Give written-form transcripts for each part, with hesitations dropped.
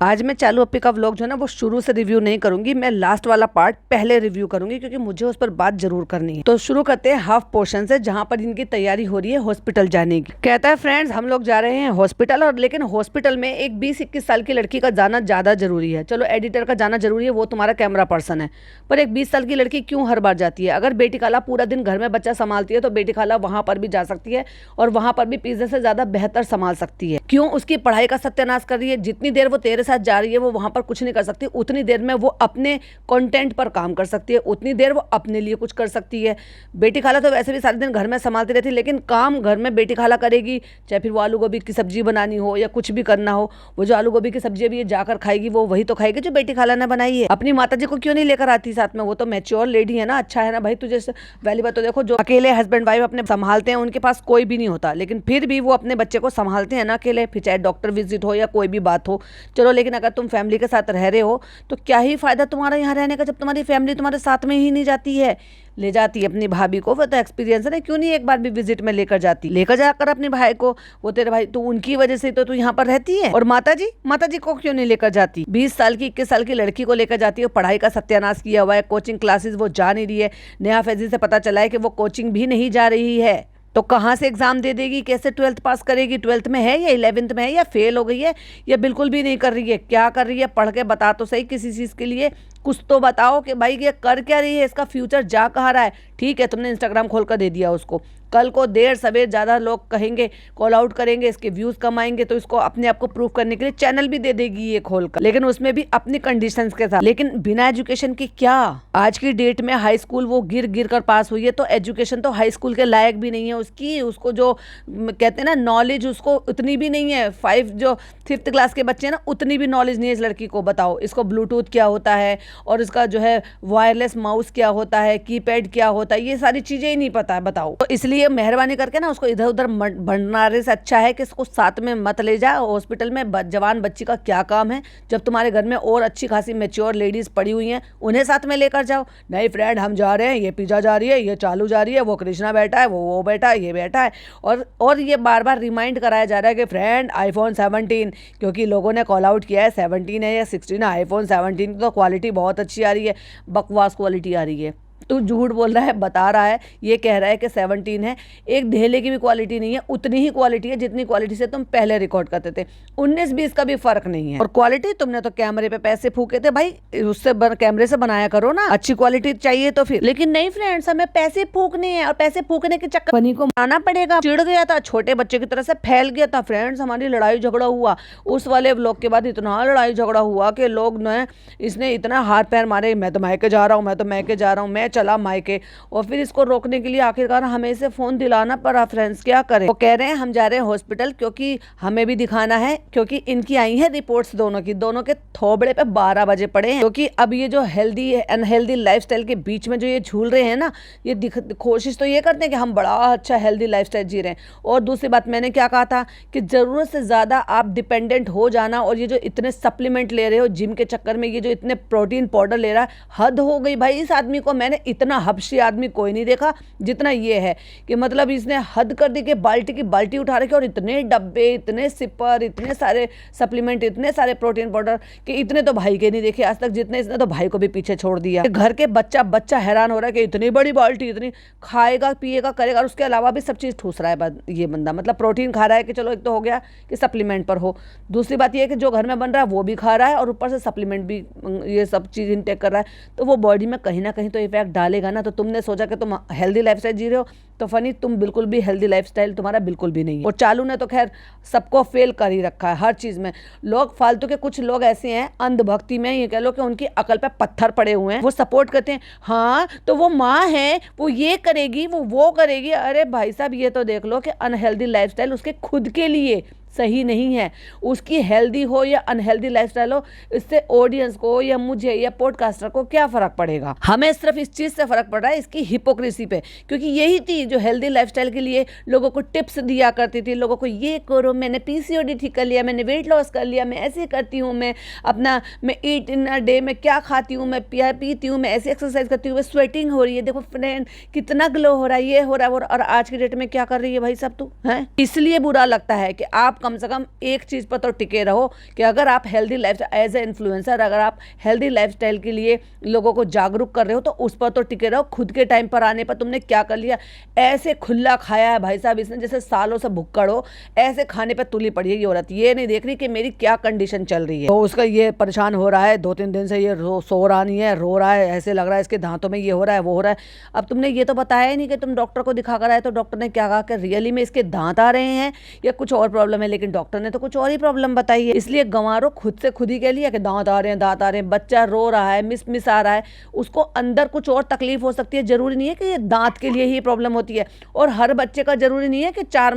आज मैं चालू अप्पी का व्लॉग जो है ना वो शुरू से रिव्यू नहीं करूंगी, मैं लास्ट वाला पार्ट पहले रिव्यू करूंगी क्योंकि मुझे उस पर बात जरूर करनी है। तो शुरू करते हैं हाफ पोर्शन से, जहां पर इनकी तैयारी हो रही है हॉस्पिटल जाने की। कहता है फ्रेंड्स हम लोग जा रहे हैं हॉस्पिटल, और लेकिन हॉस्पिटल में एक 20-21 साल की लड़की का जाना ज्यादा जरूरी है। चलो एडिटर का जाना जरूरी है, वो तुम्हारा कैमरा पर्सन है, पर एक 20 साल की लड़की क्यों हर बार जाती है? अगर बेटी खाला पूरा दिन घर में बच्चा संभालती है तो बेटी खाला वहां पर भी जा सकती है और वहां पर भी पिज्जा से ज्यादा बेहतर संभाल सकती है। क्यों उसकी पढ़ाई का सत्यानाश कर रही है? जितनी देर वो तेरे साथ जा रही है वो वहां पर कुछ नहीं कर सकती, उतनी देर में वो अपने कंटेंट पर काम कर सकती है, उतनी देर वो अपने लिए कुछ कर सकती है। बेटी खाला तो वैसे भी सारे दिन घर में संभालती रहती है, लेकिन काम घर में बेटी खाला करेगी, चाहे फिर वो आलू गोभी की सब्जी बनानी हो या कुछ भी करना हो। वो जो आलू गोभी की सब्जी अभी ये जाकर खाएगी वो वही तो खाएगी जो बेटी खाला ने बनाई है। अपनी माता जी को क्यों नहीं लेकर आती साथ में? वो तो मैच्योर लेडी है ना, अच्छा है ना भाई। तुझे पहली बात तो देखो, जो अकेले हस्बैंड वाइफ अपने संभालते हैं उनके पास कोई भी नहीं होता, लेकिन फिर भी वो अपने बच्चे को संभालते हैं ना अकेले, फिर चाहे डॉक्टर विजिट हो या कोई भी बात हो। चलो, लेकिन अगर तुम फैमिली के साथ रह रहे हो तो क्या ही फायदा तुम्हारा यहाँ रहने का जब तुम्हारी फैमिली तुम्हारे साथ में ही नहीं जाती है। ले जाती है अपनी भाभी को, वो तो एक्सपीरियंस है ना, क्यों नहीं एक बार भी विजिट में लेकर जाती, लेकर जाकर अपने भाई को। वो तेरे भाई तो उनकी वजह से तो तू यहाँ पर रहती है। और माता जी को क्यों नहीं लेकर जाती? 20 साल की 21 साल की लड़की को लेकर जाती है, पढ़ाई का सत्यानाश किया हुआ है, कोचिंग क्लासेस वो जा नहीं रही है। नया फैजी से पता चला है कि वो कोचिंग भी नहीं जा रही है, तो कहाँ से एग्जाम दे देगी? कैसे 12th पास करेगी? 12th में है या 11th में है या फेल हो गई है या बिल्कुल भी नहीं कर रही है? क्या कर रही है? पढ़ के बता तो सही, किसी चीज़ के लिए कुछ तो बताओ कि भाई ये कर क्या रही है, इसका फ्यूचर जा कहाँ रहा है। ठीक है, तुमने इंस्टाग्राम खोल कर दे दिया उसको, कल को देर सवेर ज़्यादा लोग कहेंगे, कॉल आउट करेंगे, इसके व्यूज़ कम आएंगे, तो इसको अपने आप को प्रूव करने के लिए चैनल भी दे देगी ये खोल कर, लेकिन उसमें भी अपनी कंडीशंस के साथ। लेकिन बिना एजुकेशन की क्या? आज की डेट में हाई स्कूल वो गिर गिर कर पास हुई है, तो एजुकेशन तो हाई स्कूल के लायक भी नहीं है उसकी। उसको जो कहते हैं ना नॉलेज, उसको उतनी भी नहीं है। 5th क्लास के बच्चे हैं ना, उतनी भी नॉलेज नहीं है इस लड़की को। बताओ इसको ब्लूटूथ क्या होता है और इसका जो है वायरलेस माउस क्या होता है, कीपैड क्या होता है, ये सारी चीजें ही नहीं पता है। बताओ, तो इसलिए मेहरबानी करके ना उसको इधर उधर भंडारे से अच्छा है कि इसको साथ में मत ले जा हॉस्पिटल में। जवान बच्ची का क्या काम है जब तुम्हारे घर में और अच्छी खासी मैच्योर लेडीज पड़ी हुई हैं, उन्हें साथ में लेकर जाओ। नहीं फ्रेंड हम जा रहे हैं, ये पिज्जा जा रही है, ये चालू जा रही है, वो कृष्णा बैठा है, वो बैठा है, ये बैठा है, और ये बार बार रिमाइंड कराया जा रहा है कि फ्रेंड iPhone 17, क्योंकि लोगों ने कॉल आउट किया है 17 है या 16 है। iPhone 17 की तो क्वालिटी बहुत अच्छी आ रही है, बकवास क्वालिटी आ रही है। तू झूठ बोल रहा है, बता रहा है, ये कह रहा है कि 17 है, एक ढेले की भी क्वालिटी नहीं है, उतनी ही क्वालिटी है जितनी क्वालिटी से तुम पहले रिकॉर्ड करते थे। 19-20 का भी फर्क नहीं है। और क्वालिटी तुमने तो कैमरे पे पैसे फूके थे भाई, उससे कैमरे से बनाया करो ना, अच्छी क्वालिटी चाहिए तो फिर। लेकिन नहीं फ्रेंड्स, हमें पैसे फूकने हैं और पैसे फूकने के चक्कर बनी को मानना पड़ेगा। चिढ़ गया था, छोटे बच्चे की तरह से फैल गया था फ्रेंड्स। हमारी लड़ाई झगड़ा हुआ उस वाले व्लॉग के बाद, इतना लड़ाई झगड़ा हुआ कि लोग ने इसने इतना हाथ पैर मारे, मैं तो मायके जा रहा हूँ, मैं तो मायके जा रहा हूँ, मैं चला मायके। और फिर इसको रोकने के लिए आखिरकार हमें इसे फोन दिलाना पड़ा। फ्रेंड्स क्या करें? वो कह रहे हैं हम जा रहे हैं हॉस्पिटल क्योंकि हमें भी दिखाना है, क्योंकि इनकी आई है रिपोर्ट्स दोनों के थोबड़े पे 12 बजे पड़े हैं। क्योंकि अब ये जो हेल्दी अनहेल्दी लाइफस्टाइल के बीच में जो ये झूल रहे हैं ना, ये कोशिश तो ये करते हैं कि हम बड़ा अच्छा हेल्दी लाइफस्टाइल जी रहे हैं। और दूसरी बात, मैंने क्या कहा था कि जरूरत से ज्यादा आप डिपेंडेंट हो जाना, और ये जो इतने सप्लीमेंट ले रहे हो जिम के चक्कर में, ये जो इतने प्रोटीन पाउडर ले रहा है, हद हो गई भाई इस आदमी को। मैंने इतना हबशी आदमी कोई नहीं देखा जितना ये है, कि मतलब इसने हद कर दी कि बाल्टी की बाल्टी उठा रखी, और इतने डब्बे, इतने सिपर, इतने सारे सप्लीमेंट, इतने सारे प्रोटीन पाउडर, कि इतने तो भाई के नहीं देखे आज तक जितने इसने तो भाई को भी पीछे छोड़ दिया। घर के बच्चा हैरान हो रहा है कि इतनी बड़ी बाल्टी, इतनी खाएगा पिएगा करेगा, और उसके अलावा भी सब चीज़ ठूस रहा है ये बंदा। मतलब प्रोटीन खा रहा है कि चलो एक तो हो गया कि सप्लीमेंट पर हो, दूसरी बात ये है कि जो घर में बन रहा है वो भी खा रहा है और ऊपर से सप्लीमेंट भी, ये सब चीज़ इंटेक कर रहा है, तो वो बॉडी में कहीं ना कहीं तो इफेक्ट डालेगा ना। तो तुमने सोचा कि तुम हेल्दी लाइफस्टाइल जी रहे हो, तो फनी तुम बिल्कुल भी हेल्दी लाइफस्टाइल तुम्हारा बिल्कुल भी नहीं है। और चालू ने तो खैर सबको फेल कर ही रखा है हर चीज में। लोग फालतू के, कुछ लोग ऐसे हैं अंधभक्ति में, ये कह लो कि उनकी अकल पे पत्थर पड़े हुए हैं, वो सपोर्ट करते हैं, हाँ तो वो माँ है, वो ये करेगी, वो करेगी। अरे भाई साहब, ये तो देख लो कि अनहेल्दी लाइफस्टाइल उसके खुद के लिए सही नहीं है। उसकी हेल्दी हो या अनहेल्दी लाइफस्टाइल हो, इससे ऑडियंस को या मुझे या पॉडकास्टर को क्या फर्क पड़ेगा? हमें सिर्फ इस चीज से फर्क पड़ रहा है, इसकी हिपोक्रेसी पे। क्योंकि यही थी जो हेल्दी लाइफस्टाइल के लिए लोगों को टिप्स दिया करती थी, लोगों को ये करो, मैंने PCOD ठीक कर लिया, मैंने वेट लॉस कर लिया, मैं ऐसे करती हूँ, मैं ईट इन अ डे में क्या खाती हूँ, मैं पीती हूँ, मैं ऐसी एक्सरसाइज करती हूँ, स्वेटिंग हो रही है, देखो फ्रेंड कितना ग्लो हो रहा है, ये हो रहा है। और आज की डेट में क्या कर रही है भाई साहब तू? है इसलिए बुरा लगता है कि आप कम से कम एक चीज़ पर तो टिके रहो कि अगर आप healthy life as a influencer, अगर आप हेल्दी लाइफस्टाइल के लिए लोगों को जागरूक कर रहे हो तो उस पर तो टिके रहो। खुद के टाइम पर आने पर तुमने क्या कर लिया, ऐसे खुला खाया है भाई साहब इसने जैसे सालों से भुक्कड़ हो, ऐसे खाने पर तुली पड़ी है ये औरत, ये नहीं देख रही कि मेरी क्या कंडीशन चल रही है। तो उसका ये परेशान हो रहा है, 2-3 दिन से ये सो रहा नहीं है, रो रहा है, ऐसे लग रहा है इसके दांतों में ये हो रहा है वो हो रहा है। अब तुमने ये तो बताया ही नहीं कि तुम डॉक्टर को दिखा कर आए, तो डॉक्टर ने क्या कहा कि रियली में इसके दांत आ रहे हैं या कुछ और प्रॉब्लम है, लेकिन डॉक्टर ने तो कुछ और ही प्रॉब्लम बताई है। इसलिए गंवारो खुद से खुद ही कह लिया कि दांत आ रहे हैं, दांत आ रहे हैं। बच्चा रो रहा है, मिस आ रहा है, उसको अंदर कुछ और तकलीफ हो सकती है, जरूरी नहीं है कि ये दांत के लिए ही प्रॉब्लम होती है। और हर बच्चे का जरूरी नहीं है कि 4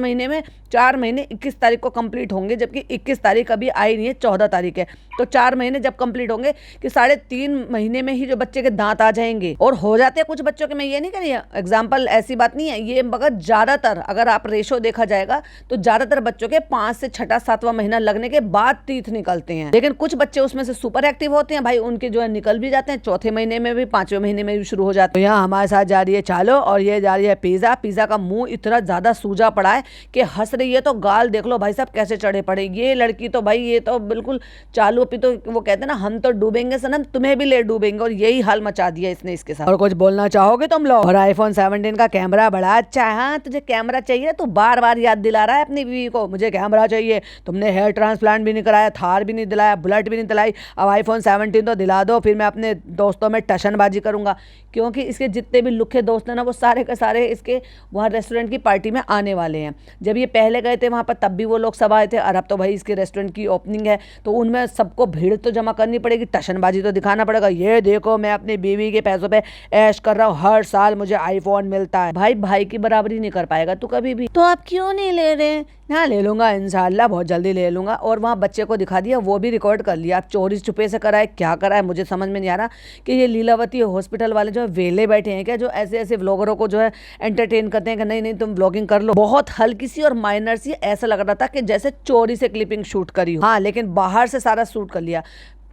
महीने 21 तारीख को कंप्लीट होंगे, जबकि 21 तारीख अभी आई नहीं है, 14 तारीख है। तो 4 महीने जब कंप्लीट होंगे कि 3.5 महीने में ही जो बच्चे के दांत आ जाएंगे, और हो जाते हैं कुछ बच्चों के। मैं ये नहीं कह रही एग्जाम्पल, ऐसी बात नहीं है ये, मगर ज्यादातर अगर आप रेशो देखा जाएगा तो ज्यादातर बच्चों के 5 से 6वां 7वां महीना लगने के बाद टीथ निकलते हैं। लेकिन कुछ बच्चे उसमें से सुपर एक्टिव होते हैं भाई, उनके जो है निकल भी जाते हैं 4थे महीने में भी, 5वें महीने में भी शुरू हो जाते हैं। तो यहाँ हमारे साथ जा रही है चालो, और ये जा रही है पिज्जा का मुंह इतना ज्यादा सूजा पड़ा है कि हंस रही है। तो गाल देख लो भाई साहब कैसे चढ़े पड़े। ये लड़की तो भाई ये तो बिल्कुल चालू अपनी, तो वो कहते हैं ना हम तो डूबेंगे सनम, तुम्हें भी ले डूबेंगे, और यही हाल मचा दिया इसने इसके साथ। और कुछ बोलना चाहोगे तुम लोग? और iPhone 17 का कैमरा बड़ा अच्छा है। हाँ तुझे कैमरा चाहिए, तू बार बार याद दिला रहा है अपनी बीवी को मुझे कैमरा चाहिए। तुमने हेयर ट्रांसप्लांट भी नहीं कराया, थार भी नहीं दिलाया, बुलेट भी नहीं दिलाई, अब iPhone 17 तो दिला दो, फिर मैं अपने दोस्तों में टशनबाजी करूंगा। क्योंकि इसके जितने भी लुखे दोस्त हैं ना, वो सारे के सारे इसके वहाँ रेस्टोरेंट की पार्टी में आने वाले हैं। जब ये पहले गए थे वहाँ पर तब भी वो लोग सब आए थे, और अब तो भाई इसके रेस्टोरेंट की ओपनिंग है, तो उनमें सबको भीड़ तो जमा करनी पड़ेगी, टशनबाजी तो दिखाना पड़ेगा। ये देखो मैं अपनी बीवी के पैसों पे ऐश कर रहा हूँ, हर साल मुझे iPhone मिलता है। भाई की बराबरी नहीं कर पाएगा तू कभी भी। तो आप क्यों नहीं ले रहे? हाँ ले लूंगा इंशाल्लाह, बहुत जल्दी ले लूंगा। और वहाँ बच्चे को दिखा दिया, वो भी रिकॉर्ड कर लिया। आप चोरी छुपे से कराए, क्या कराए मुझे समझ में नहीं आ रहा कि ये लीलावती हॉस्पिटल वाले जो है वेले बैठे हैं क्या, जो ऐसे व्लॉगरों को जो है एंटरटेन करते हैं कि नहीं तुम व्लॉगिंग कर लो। बहुत हल्की सी और माइनर सी, ऐसा लग रहा था कि जैसे चोरी से क्लिपिंग शूट करी हो। हाँ लेकिन बाहर से सारा शूट कर लिया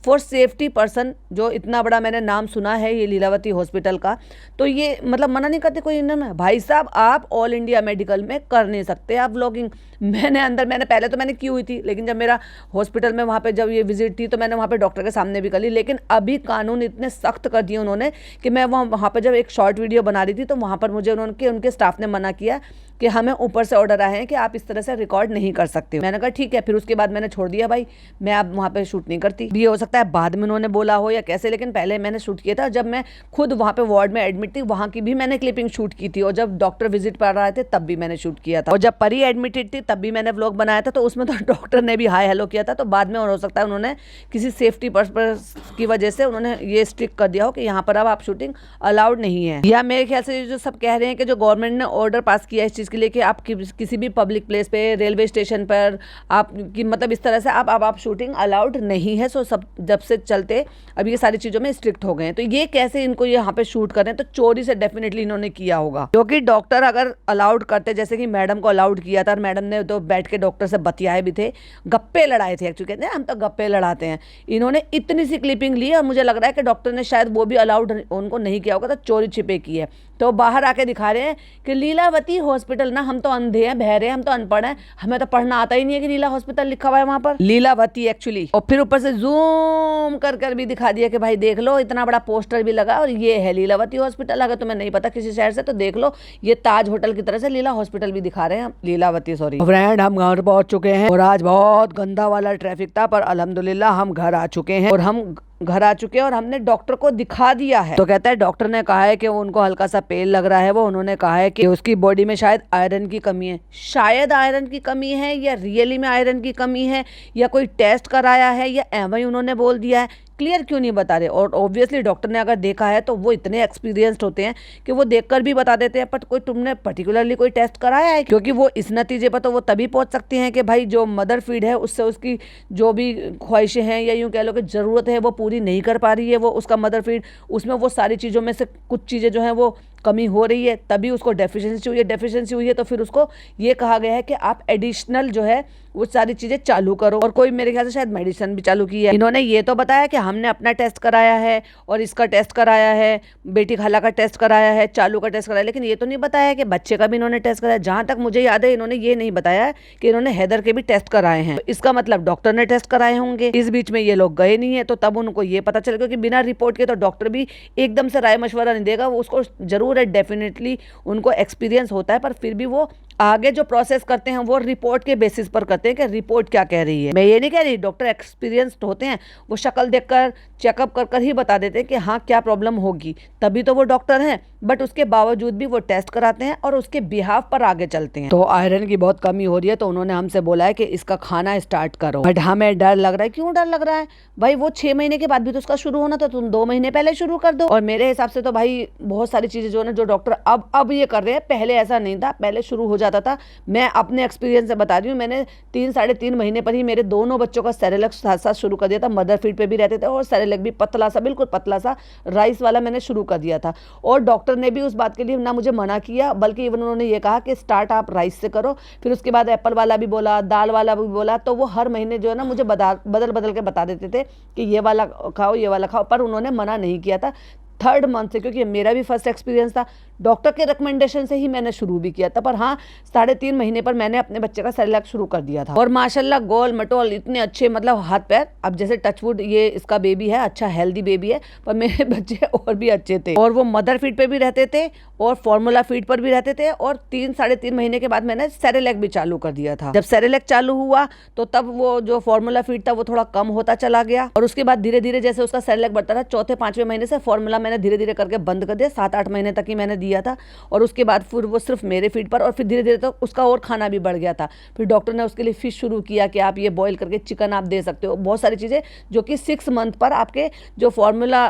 फॉर सेफ्टी पर्सन। जो इतना बड़ा मैंने नाम सुना है ये लीलावती हॉस्पिटल का, तो ये मतलब मना नहीं करते कोई इन्होंने। भाई साहब आप ऑल इंडिया मेडिकल में कर नहीं सकते आप व्लॉगिंग। मैंने पहले तो मैंने की हुई थी, लेकिन जब मेरा हॉस्पिटल में वहाँ पे जब ये विजिट थी तो मैंने वहाँ पे डॉक्टर के सामने भी कर ली। लेकिन अभी कानून इतने सख्त कर दिए उन्होंने कि मैं वहाँ पर जब एक शॉर्ट वीडियो बना रही थी तो वहाँ पर मुझे उनके स्टाफ ने मना किया कि हमें ऊपर से ऑर्डर आए हैं कि आप इस तरह से रिकॉर्ड नहीं कर सकते। मैंने कहा ठीक है, फिर उसके बाद मैंने छोड़ दिया भाई, मैं अब वहाँ पे शूट नहीं करती। ये हो सकता है बाद में उन्होंने बोला हो या कैसे, लेकिन पहले मैंने शूट किया था। जब मैं खुद वहाँ पे वार्ड में एडमिट थी, वहाँ की भी मैंने क्लिपिंग शूट की थी, और जब डॉक्टर विजिट पर रहे थे तब भी मैंने शूट किया था, और जब परी एडमिटेड थी तब भी मैंने व्लॉग बनाया था। तो उसमें तो डॉक्टर ने भी हाय हेलो किया था। तो बाद में और हो सकता है उन्होंने किसी सेफ्टी पर्पस की वजह से उन्होंने ये स्ट्रिक्ट कर दिया हो कि यहाँ पर अब आप शूटिंग अलाउड नहीं है। या मेरे ख्याल से जो सब कह रहे हैं कि जो गवर्नमेंट ने ऑर्डर पास किया इस चीज़ के लिए कि आप किसी भी पब्लिक प्लेस पे, रेलवे स्टेशन पर आप की मतलब इस तरह से आप शूटिंग अलाउड नहीं है। सो सब जब से चलते अब ये सारी चीज़ों में स्ट्रिक्ट हो गए हैं। तो ये कैसे इनको यहाँ पे शूट कर रहे हैं, तो चोरी से डेफिनेटली इन्होंने किया होगा। क्योंकि डॉक्टर अगर अलाउड करते, जैसे कि मैडम को अलाउड किया था, और मैडम ने तो बैठ के डॉक्टर से बतियाए भी थे, गप्पे लड़ाए थे। एक्चुअली कहते हैं हम तो गप्पे लड़ाते हैं। इन्होंने इतनी सी क्लिपिंग ली और मुझे लग रहा है कि डॉक्टर ने शायद वो भी अलाउड उनको नहीं किया होगा, तो चोरी छिपे की है। तो बाहर आके दिखा रहे हैं कि लीलावती हॉस्पिटल ना, हम तो अंधे हैं, बहरे हैं, हम तो अनपढ़ हैं, हमें तो पढ़ना आता ही नहीं है कि लीला हॉस्पिटल लिखा हुआ है वहां पर, लीलावती एक्चुअली। और फिर ऊपर से जूम कर भी दिखा दिया कि भाई देख लो, इतना बड़ा पोस्टर भी लगा और ये है लीलावती हॉस्पिटल। अगर तुम्हें नहीं पता किसी शहर से तो देख लो, ये ताज होटल की तरह से लीला हॉस्पिटल भी दिखा रहे हैं, लीलावती सॉरी। फ्रेंड हम घर पहुंच चुके हैं और आज बहुत गंदा वाला ट्रैफिक था, पर अल्हम्दुलिल्लाह हम घर आ चुके हैं। और हम घर आ चुके हैं और हमने डॉक्टर को दिखा दिया है। तो कहता है डॉक्टर ने कहा है कि उनको हल्का सा पेन लग रहा है। वो उन्होंने कहा है कि उसकी बॉडी में शायद आयरन की कमी है। शायद आयरन की कमी है या रियली में आयरन की कमी है, या कोई टेस्ट कराया है, या एवं ही उन्होंने बोल दिया है, क्लियर क्यों नहीं बता रहे। और ऑब्वियसली डॉक्टर ने अगर देखा है तो वो इतने एक्सपीरियंस्ड होते हैं कि वो देखकर भी बता देते हैं। पर कोई तुमने पर्टिकुलरली कोई टेस्ट कराया है? क्योंकि वो इस नतीजे पर तो वो तभी पहुंच सकते हैं कि भाई जो मदर फीड है उससे उसकी जो भी ख्वाहिशें हैं या यूँ कह लो कि ज़रूरत है वो पूरी नहीं कर पा रही है वो उसका मदर फीड, उसमें वो सारी चीज़ों में से कुछ चीज़ें जो हैं वो कमी हो रही है, तभी उसको डेफिशिएंसी हुई है तो फिर उसको ये कहा गया है कि आप एडिशनल जो है वो सारी चीजें चालू करो। और कोई मेरे ख्याल से शायद मेडिसिन भी चालू की है। इन्होंने ये तो बताया कि हमने अपना टेस्ट कराया है और इसका टेस्ट कराया है, बेटी खाला का टेस्ट कराया है, चालू का टेस्ट कराया, लेकिन ये तो नहीं बताया कि बच्चे का भी इन्होंने टेस्ट कराया। जहां तक मुझे याद है इन्होंने ये नहीं बताया कि इन्होंने हैदर के भी टेस्ट कराए हैं। तो इसका मतलब डॉक्टर ने टेस्ट कराए होंगे। इस बीच में ये लोग गए नहीं है तो तब उनको ये पता चल, क्योंकि बिना रिपोर्ट के तो डॉक्टर भी एकदम से राय मशवरा नहीं देगा। उसको जरूर है, डेफिनेटली उनको एक्सपीरियंस होता है, पर फिर भी वो आगे जो प्रोसेस करते हैं वो रिपोर्ट के बेसिस पर करते हैं कि रिपोर्ट क्या कह रही है। मैं ये नहीं कह रही, डॉक्टर एक्सपीरियंस्ड होते हैं, वो शक्ल देखकर चेकअप कर ही बता देते हैं कि हाँ क्या प्रॉब्लम होगी, तभी तो वो डॉक्टर हैं। बट उसके बावजूद भी वो टेस्ट कराते हैं और उसके बिहाफ पर आगे चलते हैं। तो आयरन की बहुत कमी हो रही है तो उन्होंने हमसे बोला है कि इसका खाना स्टार्ट करो। बट हमें डर लग रहा है। क्यों डर लग रहा है भाई? वो 6 महीने के बाद भी तो उसका शुरू होना था, तुम 2 महीने पहले शुरू कर दो। और मेरे हिसाब से तो भाई बहुत सारी चीजें जो है जो डॉक्टर अब ये कर रहे हैं, पहले ऐसा नहीं था, पहले शुरू हो जाता था। मैं अपने एक्सपीरियंस से बता रही हूँ, मैंने 3-3.5 महीने पर ही मेरे दोनों बच्चों का सेरेलैक साथ साथ शुरू कर दिया था। मदर फीड पे भी रहते थे और सेरेलैक भी पतला सा, बिल्कुल पतला सा राइस वाला मैंने शुरू कर दिया था। और डॉक्टर ने भी उस बात के लिए ना मुझे मना किया, बल्कि इवन उन्होंने ये कहा कि स्टार्ट आप राइस से करो। फिर उसके बाद एप्पल वाला भी बोला, दाल वाला भी बोला। तो वो हर महीने जो है ना मुझे बदल के बता देते थे कि ये वाला खाओ, ये वाला खाओ, पर उन्होंने मना नहीं किया था। 3rd मंथ से, क्योंकि मेरा भी फर्स्ट एक्सपीरियंस था, डॉक्टर के रिकमेंडेशन से ही मैंने शुरू भी किया था। पर हाँ, 3.5 महीने पर मैंने अपने बच्चे का सेरेलैक शुरू कर दिया था। और माशाल्लाह गोल मटोल इतने अच्छे, मतलब हाथ पैर, अब जैसे टचवुड ये इसका बेबी है, अच्छा हेल्दी बेबी है, पर मेरे बच्चे और भी अच्छे थे। और वो मदर फीड पे भी रहते थे और फॉर्मूला फीड पर भी रहते थे। और 3-3.5 महीने के बाद मैंने सेरेलैक भी चालू कर दिया था। जब सेरेलैक चालू हुआ तो तब वो जो फॉर्मूला फीड था वो थोड़ा कम होता चला गया। और उसके बाद धीरे धीरे जैसे उसका सेरेलैक बढ़ता था, 4-5वें महीने से फॉर्मूला मैंने धीरे धीरे करके बंद कर दिया। 7-8 महीने तक ही मैंने दिया था। और उसके बाद फिर वो सिर्फ मेरे फीड पर, और फिर धीरे धीरे तो उसका और खाना भी बढ़ गया था। फिर डॉक्टर ने उसके लिए फिश शुरू किया कि आप ये बॉईल करके चिकन आप दे सकते हो, बहुत सारी चीज़ें जो कि 6 मंथ पर आपके जो फॉर्मूला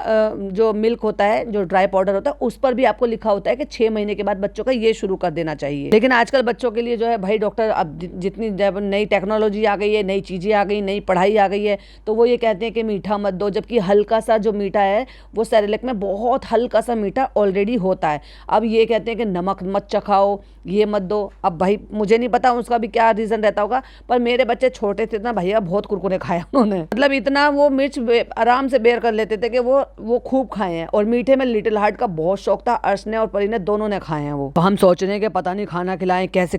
जो मिल्क होता है, जो ड्राई पाउडर होता है, उस पर भी आपको लिखा होता है कि 6 महीने के बाद बच्चों का ये शुरू कर देना चाहिए। लेकिन आजकल बच्चों के लिए जो है भाई डॉक्टर, अब जितनी नई टेक्नोलॉजी आ गई है, नई चीज़ें आ गई, नई पढ़ाई आ गई है, तो वो ये कहते हैं कि मीठा मत दो, जबकि हल्का सा जो मीठा है वो सेरेलैक में बहुत हल्का सा मीठा ऑलरेडी होता है। अब ये कहते हैं कि नमक मत चखाओ, ये मत दो। अब भाई मुझे नहीं पता उसका भी क्या रीज़न रहता होगा, पर मेरे बच्चे छोटे थे ना भैया, बहुत कुरकुरे खाए उन्होंने, मतलब इतना वो मिर्च आराम से बेर कर लेते थे कि वो खूब खाए हैं। और मीठे में लिटिल हार्ट का बहुत शौक था, अर्श ने और परी ने दोनों ने खाए हैं वो। तो हम सोच रहे हैं कि पता नहीं खाना खिलाएं, कैसे